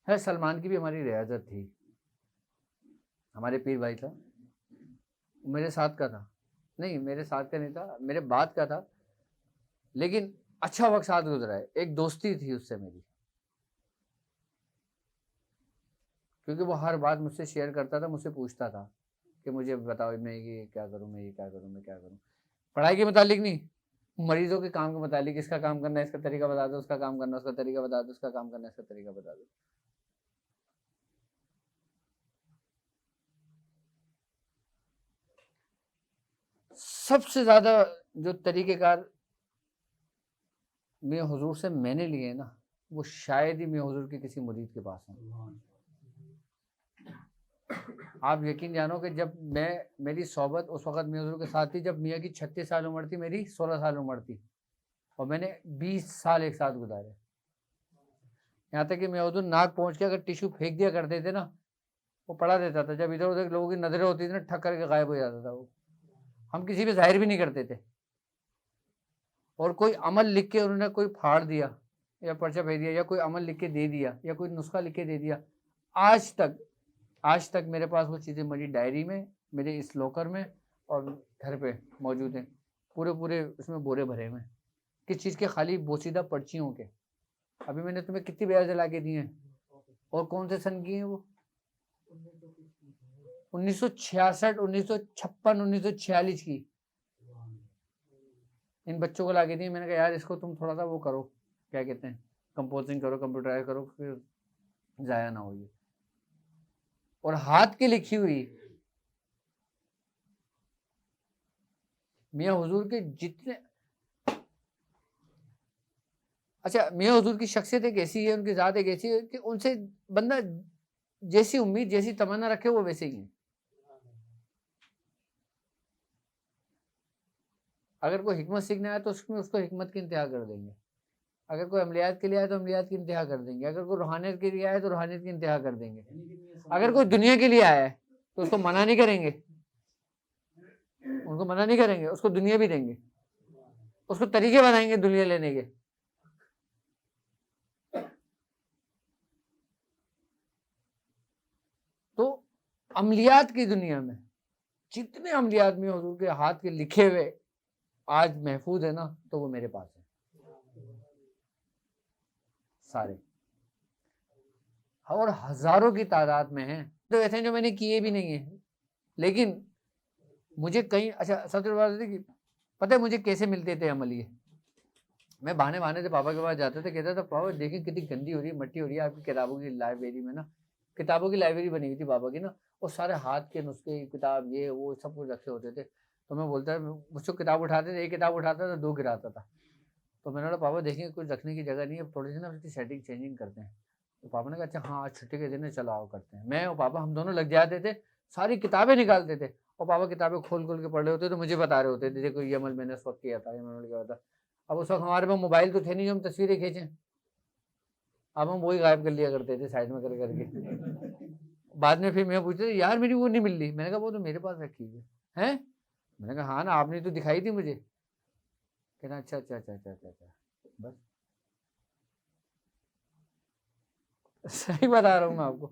S1: है सलमान की भी हमारी रियाजत थी, हमारे पीर भाई था, मेरे साथ का था। नहीं मेरे साथ का नहीं था, मेरे बाद का था, लेकिन अच्छा वक्त साथ गुजरा है। एक दोस्ती थी उससे मेरी, क्योंकि वो हर बात मुझसे शेयर करता था, मुझसे पूछता था कि मुझे बताओ मैं ये क्या करूँ, मैं ये क्या करूँ, मैं क्या करूँ। पढ़ाई के मुतालिक नहीं, मरीजों के काम के मुतालिक, इसका काम करना है, इसका तरीका बता दो, उसका काम करना, उसका तरीका बता दो, उसका काम करना, इसका तरीका बता दो। सबसे ज्यादा जो तरीकेकार मियां हुजूर से मैंने लिए ना, वो शायद ही मियां हुजूर के किसी मुरीद के पास हैं। आप यकीन जानो कि जब मेरी सोबत उस वक्त मियां हुजूर के साथ थी, जब मियां की 36 साल उम्र थी, मेरी 16 साल उम्र थी, और मैंने 20 साल एक साथ गुजारे। यहाँ तक कि मियां हुजूर नाक पहुंच के अगर टिश्यू फेंक दिया करते थे ना, वो पड़ा देता था। जब इधर उधर लोगों की नजरें होती थी ना, ठक करके गायब हो जाता था वो। हम किसी पे जाहिर भी नहीं करते थे। और कोई अमल लिख के उन्होंने कोई फाड़ दिया या पर्चा भेज दिया, या कोई अमल लिख के दे दिया, या कोई नुस्खा लिख के दे दिया, आज तक मेरे पास वो चीज़ें मेरी डायरी में, मेरे इस लॉकर में और घर पे मौजूद हैं। पूरे उसमें बोरे भरे हुए हैं, किस चीज़ के? खाली बोसीदा पर्चियों के। अभी मैंने तुम्हें कितनी ब्याज ला के दी हैं, और कौन से सन की हैं वो? 1966, 1956, 1946 की। इन बच्चों को ला के दी। मैंने कहा यार इसको तुम थोड़ा सा वो करो, क्या कहते हैं, कंपोजिंग करो, कंप्यूटराइज करो, फिर जाया ना हो ये। और हाथ की लिखी हुई मियां हुजूर के जितने, अच्छा मियां हुजूर की शख्सियत एक ऐसी है, उनकी ज़ात एक ऐसी है कि उनसे बंदा जैसी उम्मीद, जैसी तमन्ना रखे वो वैसे ही है। अगर कोई हिकमत सीखने आया तो उसमें उसको हिकमत की इंतहा कर देंगे। अगर कोई अमलियात के लिए आए तो अमलियात की इंतहा कर देंगे। अगर कोई रूहानियत के लिए आए तो रूहानियत की इंतहा कर देंगे। अगर कोई दुनिया के लिए आया है तो उसको मना नहीं करेंगे, उनको मना नहीं करेंगे, उसको दुनिया भी देंगे, उसको तरीके बनाएंगे दुनिया लेने के। तो अमलियात की दुनिया में जितने अमलियात में हुजूर के हाथ के लिखे हुए आज महफूज है ना, तो वो मेरे पास है सारे, और हजारों की तादाद में हैं। तो ऐसे हैं जो मैंने किए भी नहीं है, लेकिन मुझे कहीं, अच्छा सबसे बड़ी बात है कि पता है मुझे कैसे मिलते थे अमलिए? मैं बहाने से पापा के पास जाता था, कहता था पापा देखिए कितनी गंदी हो रही है, मट्टी हो रही है आपकी किताबों की लाइब्रेरी में ना। किताबों की लाइब्रेरी बनी हुई थी पापा की ना, और सारे हाथ के नुस्खे किताब ये वो सब कुछ रखे होते थे। तो मैं बोलता मुझसे किताब उठाते थे, एक किताब उठाता था 2 गिराता था। तो मैंने बोला पापा देखिए कुछ रखने की जगह नहीं है, थोड़ी सी ना उसकी सेटिंग चेंजिंग करते हैं। तो पापा ने कहा अच्छा हाँ आज छुट्टी के दिन है, चलो आओ करते हैं। मैं और पापा हम दोनों लग जाते थे, सारी किताबें निकालते थे, और पापा किताबें खोल के पढ़ रहे होते तो मुझे बता रहे होते थे देखो ये अमल मैंने उस वक्त किया था, ये मैंने किया था। अब उस वक्त हमारे पास मोबाइल तो थे नहीं जो हम तस्वीरें खींचें, अब हम वही गायब कर लिया करते थे साइड में कर करके। बाद में फिर मैं पूछते थे यार मेरी वो नहीं मिल रही, मैंने कहा वो तो मेरे पास रखी हुई है। मैंने कहा हाँ ना आपने तो दिखाई थी मुझे। कहना अच्छा अच्छा अच्छा अच्छा अच्छा अच्छा, बस सही बता रहा हूँ मैं आपको।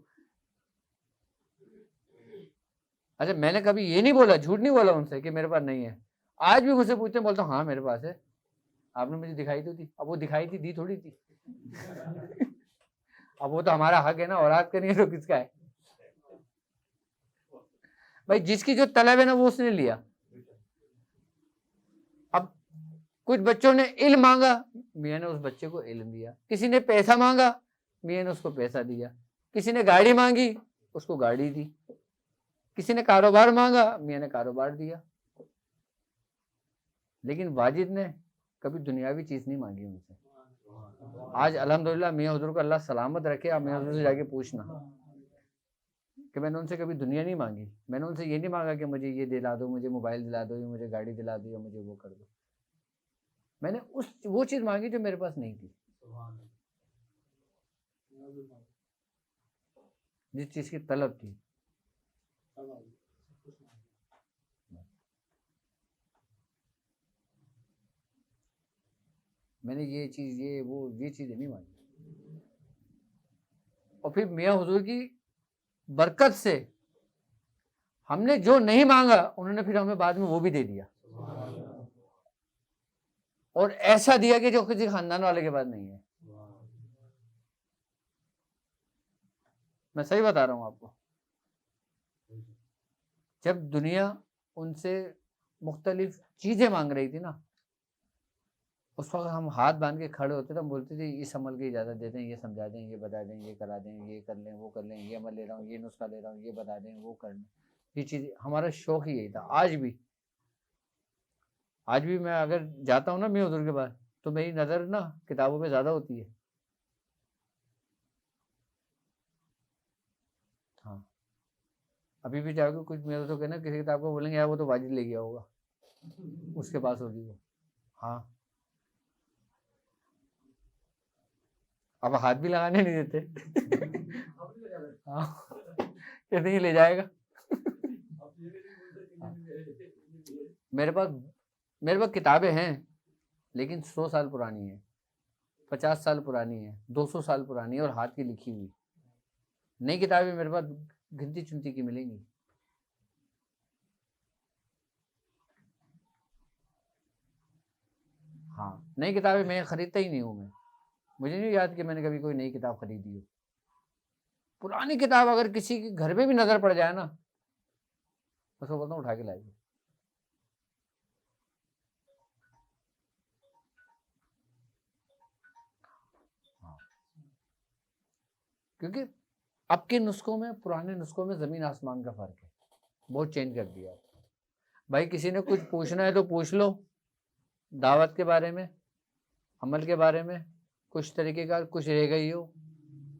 S1: अच्छा मैंने कभी ये नहीं बोला, झूठ नहीं बोला उनसे कि मेरे पास नहीं है। आज भी मुझसे पूछते हैं, बोलता हूँ हाँ मेरे पास है, आपने मुझे दिखाई तो थी। अब वो दिखाई थी दी थोड़ी थी। अब वो तो हमारा हक है ना, औलाद का नहीं है तो किसका है भाई? जिसकी जो तलब है ना वो उसने लिया। अब कुछ बच्चों ने इल्म मांगा, मियाँ ने उस बच्चे को इल्म दिया। किसी ने पैसा मांगा, मियाँ ने उसको पैसा दिया। किसी ने गाड़ी मांगी, उसको गाड़ी दी। किसी ने कारोबार मांगा, मियाँ ने कारोबार दिया। लेकिन वाजिद ने कभी दुनियावी चीज नहीं मांगी उनसे। आज अल्हम्दुलिल्लाह मियाँ हुजूर को अल्लाह सलामत रखे। आप मियाँ हुजूर से जाके पूछना कि मैंने उनसे कभी दुनिया नहीं मांगी। मैंने उनसे ये नहीं मांगा कि मुझे ये दिला दो, मुझे मोबाइल दिला दो, या मुझे गाड़ी दिला दो, या मुझे वो कर दो। मैंने वो चीज मांगी जो मेरे पास नहीं थी, जिस चीज की तलब थी। मैंने ये चीज ये वो ये चीजें नहीं मांगी। और फिर मियाँ हुजूर की बरकत से हमने जो नहीं मांगा उन्होंने फिर हमें बाद में वो भी दे दिया, और ऐसा दिया कि जो किसी खानदान वाले के पास नहीं है। मैं सही बता रहा हूँ आपको। जब दुनिया उनसे मुख्तलिफ चीजें मांग रही थी ना, उस वक्त हम हाथ बांध के खड़े होते थे, हम बोलते थे इस अमल की इजाज़त दे दें, ये समझा दें, ये बता दें, ये करा दें, ये कर लें, वो कर लें, ये अमल ले रहा हूँ, ये नुस्खा ले रहा हूँ, ये बता दें, वो कर लें। ये चीज़ हमारा शौक ही यही था। आज भी मैं अगर जाता हूँ ना मियाँ हुजूर के पास, तो मेरी नज़र ना किताबों पे ज़्यादा होती है। हाँ अभी भी जाओगे कुछ मियाँ हुजूर कहना किसी किताब को बोलेंगे यार वो तो वाजिद ले गया होगा, उसके पास होगी वो। हाँ अब हाथ भी लगाने नहीं देते। हाँ कहते ही ले जाएगा। मेरे पास किताबें हैं, लेकिन 100 साल पुरानी है, 50 साल पुरानी है, 200 साल पुरानी है, और हाथ की लिखी हुई। नई किताबें मेरे पास गिनती चुनती की मिलेंगी। हाँ नई किताबें मैं खरीदता ही नहीं हूँ। मैं मुझे नहीं याद कि मैंने कभी कोई नई किताब खरीदी हो। पुरानी किताब अगर किसी के घर में भी नजर पड़ जाए ना, उसको बोलता हूँ उठा के लाइए। क्योंकि अब के नुस्खों में पुराने नुस्खों में ज़मीन आसमान का फ़र्क है, बहुत चेंज कर दिया भाई। किसी ने कुछ पूछना है तो पूछ लो, दावत के बारे में, अमल के बारे में, कुछ तरीके का कुछ रह गई हो,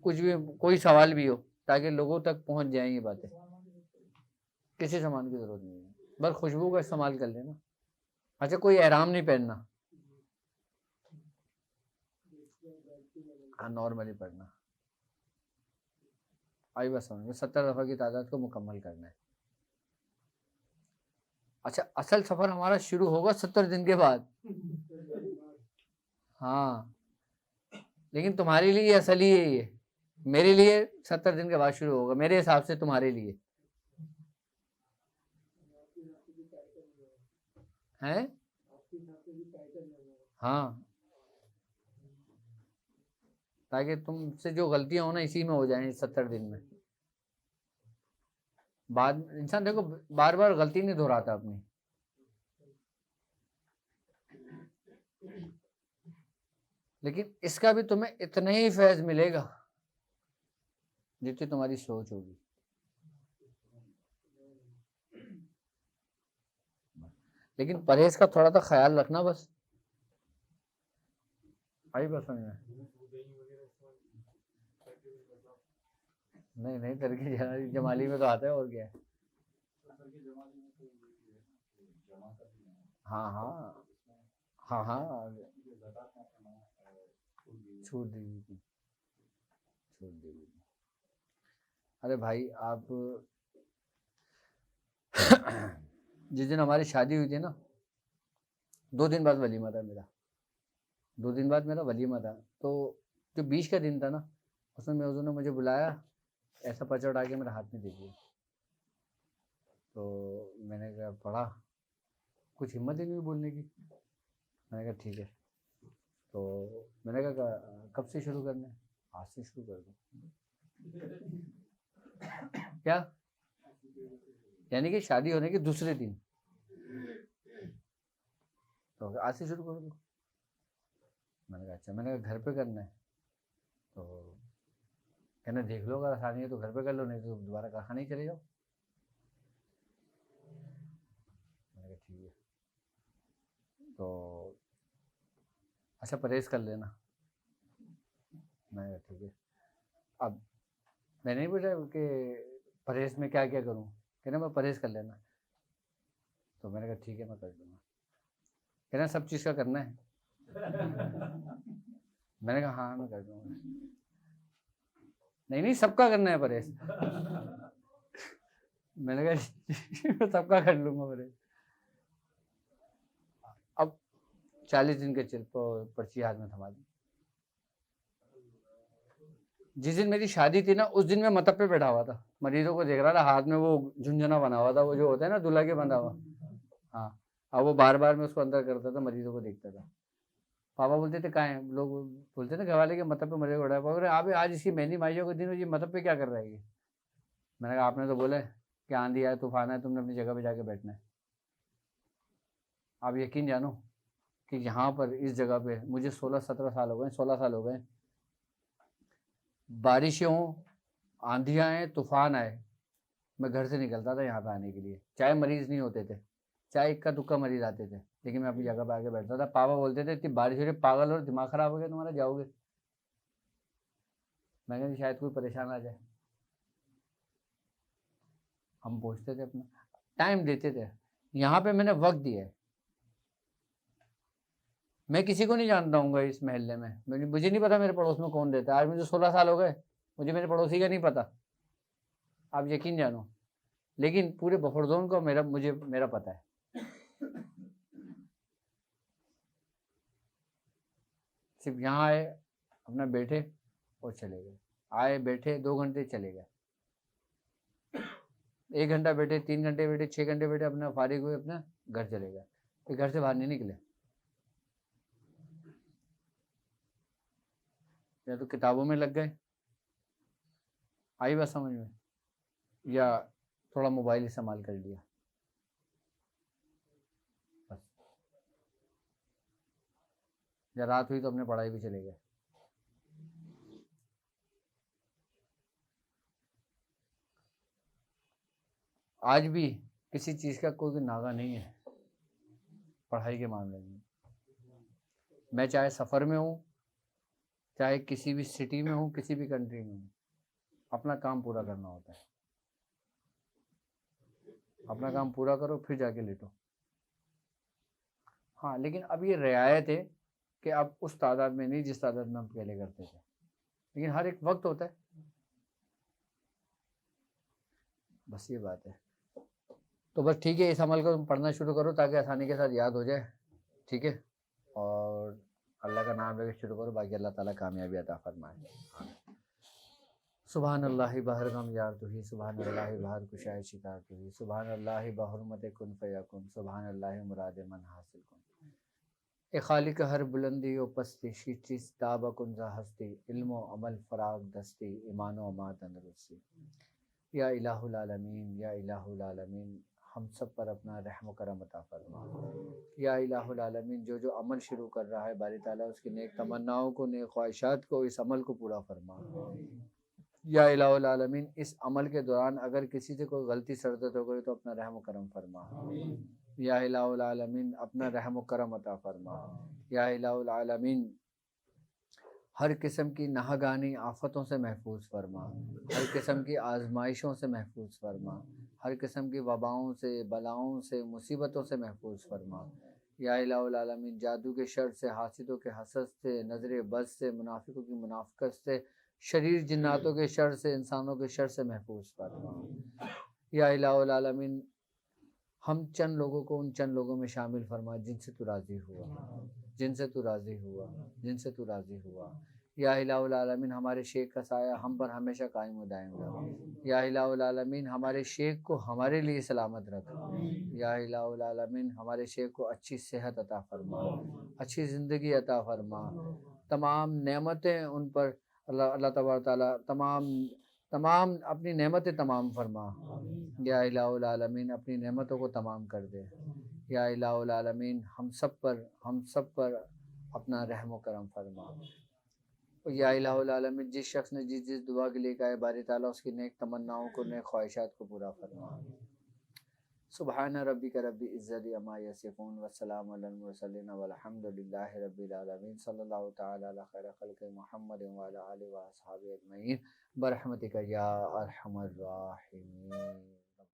S1: कुछ भी कोई सवाल भी हो, ताकि लोगों तक पहुंच जाए ये बातें। किसी सामान की ज़रूरत नहीं है, बस खुशबू का इस्तेमाल कर लेना। अच्छा, कोई एहराम नहीं पहनना, हाँ नॉर्मली पढ़ना। आई बस समझ में, 70 दफ़ा की तादाद को मुकम्मल करना है। अच्छा, असल सफ़र हमारा शुरू होगा 70 दिन के बाद। हाँ, लेकिन तुम्हारे लिए असल ही है ये, मेरे लिए 70 दिन के बाद शुरू होगा, मेरे हिसाब से तुम्हारे लिए हैं। हाँ, ताकि तुमसे जो गलतियां हो ना इसी में हो जाएं 70 दिन में। बाद इंसान देखो बार बार गलती नहीं दोहराता अपनी। लेकिन इसका भी तुम्हें इतना ही फैज़ मिलेगा जितनी तुम्हारी सोच होगी। लेकिन परहेज का थोड़ा सा ख्याल रखना बस। आई बस समझ में। नहीं नहीं, तरकी जमाली में तो आता है, और क्या है। हाँ हाँ हाँ हाँ, छूट दी हुई थी, छूट दी हुई थी। अरे भाई आप जिस दिन हमारी शादी हुई थी ना, 2 दिन बाद वलीमा था मेरा, 2 दिन बाद मेरा वलीमा था। तो जो 20 का दिन था ना, उसमें मेरे ने मुझे बुलाया, ऐसा पर्चा उठा के मेरे हाथ में दे दिया। तो मैंने कहा पढ़ा, कुछ हिम्मत ही नहीं हुई बोलने की। मैंने कहा ठीक है। तो मैंने कहा कब से शुरू करना है? आज से शुरू कर दो। क्या? यानी कि शादी होने के दूसरे दिन। तो आज से शुरू कर दो। मैंने कहा अच्छा। मैंने कहा घर पे करना है? तो कहना देख लो, अगर आसानी है तो घर पे कर लो, नहीं तो दोबारा कारखाने ही चले जाओ। मैंने कहा ठीक है। तो अच्छा परहेज कर लेना। मैंने कहा ठीक है। अब मैंने नहीं पूछा कि परहेज में क्या क्या करूँ, कहना मैं परहेज कर लेना। तो मैंने कहा ठीक है मैं कर दूँगा। कहना सब चीज़ का करना है? मैंने कहा हाँ मैं कर दूँगा। नहीं नहीं, सबका करना है परहेज। मैंने कहा मैं सबका कर लूँगा परहेज। अब 40 दिन के पर्ची हाथ में थमा दी। जिस दिन मेरी शादी थी ना, उस दिन मैं मतब पे बैठा हुआ था, मरीजों को देख रहा था, हाथ में वो झुंझुना बना हुआ था, वो जो होता है ना दूल्हा के बंधा हुआ। हाँ, अब वो बार बार मैं उसको अंदर करता था, मरीजों को देखता था। पापा बोलते थे कहाँ है, लोग बोलते थे घरवाले के मतब पे मरे उड़ा। पापा आप आज इसकी मेहंदी माइयों के दिन ये मतब पे क्या कर रहा है ये? मैंने कहा आपने तो बोला है कि आंधी आए तूफान है, तुमने अपनी जगह पे जाके बैठना है। आप यकीन जानो कि यहाँ पर इस जगह पे मुझे 16-17 साल हो गए, 16 साल हो गए, बारिशें हों, आंधियाँ आए, तूफान आए, मैं घर से निकलता था यहाँ पे आने के लिए। चाहे मरीज नहीं होते थे, चाहे इक्का दुक्का मरीज आते थे, लेकिन मैं अपनी जगह पे आके बैठता था। पापा बोलते थे इतनी बारिश हो रही, पागल हो, दिमाग खराब हो गया तुम्हारा, जाओगे? मैं कहती शायद कोई परेशान आ जाए। हम पूछते थे, अपना टाइम देते थे। यहाँ पे मैंने वक्त दिया है। मैं किसी को नहीं जानता हूँ इस मोहल्ले में, मुझे नहीं पता मेरे पड़ोस में कौन रहता है। आज मुझे 16 साल हो गए, मुझे मेरे पड़ोसी का नहीं पता, आप यकीन जानो। लेकिन पूरे बफर जोन को मेरा पता है। सिर्फ यहाँ आए, अपना बैठे और चले गए, आए बैठे 2 घंटे चले गए, 1 घंटा बैठे, 3 घंटे बैठे, 6 घंटे बैठे, अपना फारिग हुए, अपना घर चले गए, फिर घर से बाहर नहीं निकले। या तो किताबों में लग गए, आई बात समझ में, या थोड़ा मोबाइल इस्तेमाल कर लिया, बस। या रात हुई तो अपने पढ़ाई भी चले गए। आज भी किसी चीज़ का कोई नागा नहीं है पढ़ाई के मामले में। मैं चाहे सफ़र में हूँ, चाहे किसी भी सिटी में हूँ, किसी भी कंट्री में हूँ, अपना काम पूरा करना होता है। अपना काम पूरा करो फिर जाके लेटो। हाँ, लेकिन अब ये रियायत है कि अब उस तादाद में नहीं जिस तादाद में हम पहले करते थे, लेकिन हर एक वक्त होता है, बस ये बात है। तो बस ठीक है, इस अमल को तुम पढ़ना शुरू करो ताकि आसानी के साथ याद हो जाए, ठीक है। और अल्लाह का नाम लेकर शुरू करो, बाकी अल्लाह ताला कामयाबी अता फरमाए। सुबहान अल्लाह बहर गम यार तुही, सुबहान अल्लाह बहर कुशाय शिकार तुही, सुबहान अल्लाह बहरमत कुन फयाकुन, सुबहान अल्लाह मुराद मन हासिल कुन। ए खालिक हर बुलंदी व पस्ती, शीचिस ताबा कुंजा हस्ती, इल्म अमल फराग दस्ती, ईमान व अमा तंदरुस्ती। या इलाहुल आलमीन, या इलाहुल आलमीन, हम सब पर अपना रहम करम अता फरमा। या इलाहुल आलमीन, जो जो अमल शुरू कर रहा है बारी ताला उसकी नेक तमन्नाओं को, नेक ख्वाहिशात को, इस अमल को पूरा फरमा। या इलाहुल आलमीन, इस अमल के दौरान अगर किसी से कोई गलती सरदत हो गई तो अपना रहम करम फरमा। या इलाहुल आलमीन, अपना रहम करम अता फरमा। या इलाहुल आलमीन, हर किस्म की नाहगानी आफ़तों से महफूज फरमा, हर किस्म की आजमाइशों से महफूज फरमा, हर किस्म की वबाओं से, बलाओं से, मुसीबतों से महफूज फरमा। या इलाहुल आलमीन, जादू के शर से, हासिदों के हसद से, नज़र बद से, मुनाफिकों की मुनाफकत से, शरीर जिन्नातों के शर से, इंसानों के शर से महफूज फरमा। या इलाहुल आलमीन, हम चंद लोगों को उन चंद लोगों में शामिल फरमा जिनसे तू राज़ी हुआ, जिनसे तू राज़ी हुआ, जिनसे तू राज़ी हुआ। या इलाहुल आलमीन, हमारे शेख का साया हम पर हमेशा कायम व दायम रख। या इलाहुल आलमीन, हमारे शेख को हमारे लिए सलामत रख। या इलाहुल आलमीन, हमारे शेख को अच्छी सेहत अता फरमा, अच्छी ज़िंदगी अता फरमा, तमाम नेमतें उन पर अल्लाह तबारक ताला तमाम अपनी नेमतें तमाम फरमा। या इलाहुल आलमीन, अपनी नेमतों को तमाम कर दे। या इलाहुल आलमीन, हम सब पर अपना रहम व करम फरमा। या इलाहुल आलमीन, जिस शख्स ने जिस जिस दुआ के लिए कहा है बारी ताला उसकी नेक तमन्नाओं को, नेक ख्वाहिशात को पूरा फरमा। सुबहान रब्बिका रब्बिल इज़्ज़ति अम्मा यसिफून व सलामुन अलल मुरसलीन वल्हम्दुलिल्लाहि रब्बिल आलमीन। सल्लल्लाहु तआला अला खैरि खल्क़ि मुहम्मदिन व अला आलिहि व अस्हाबिहि अजमईन बरहमतिका या अरहमर राहिमीन।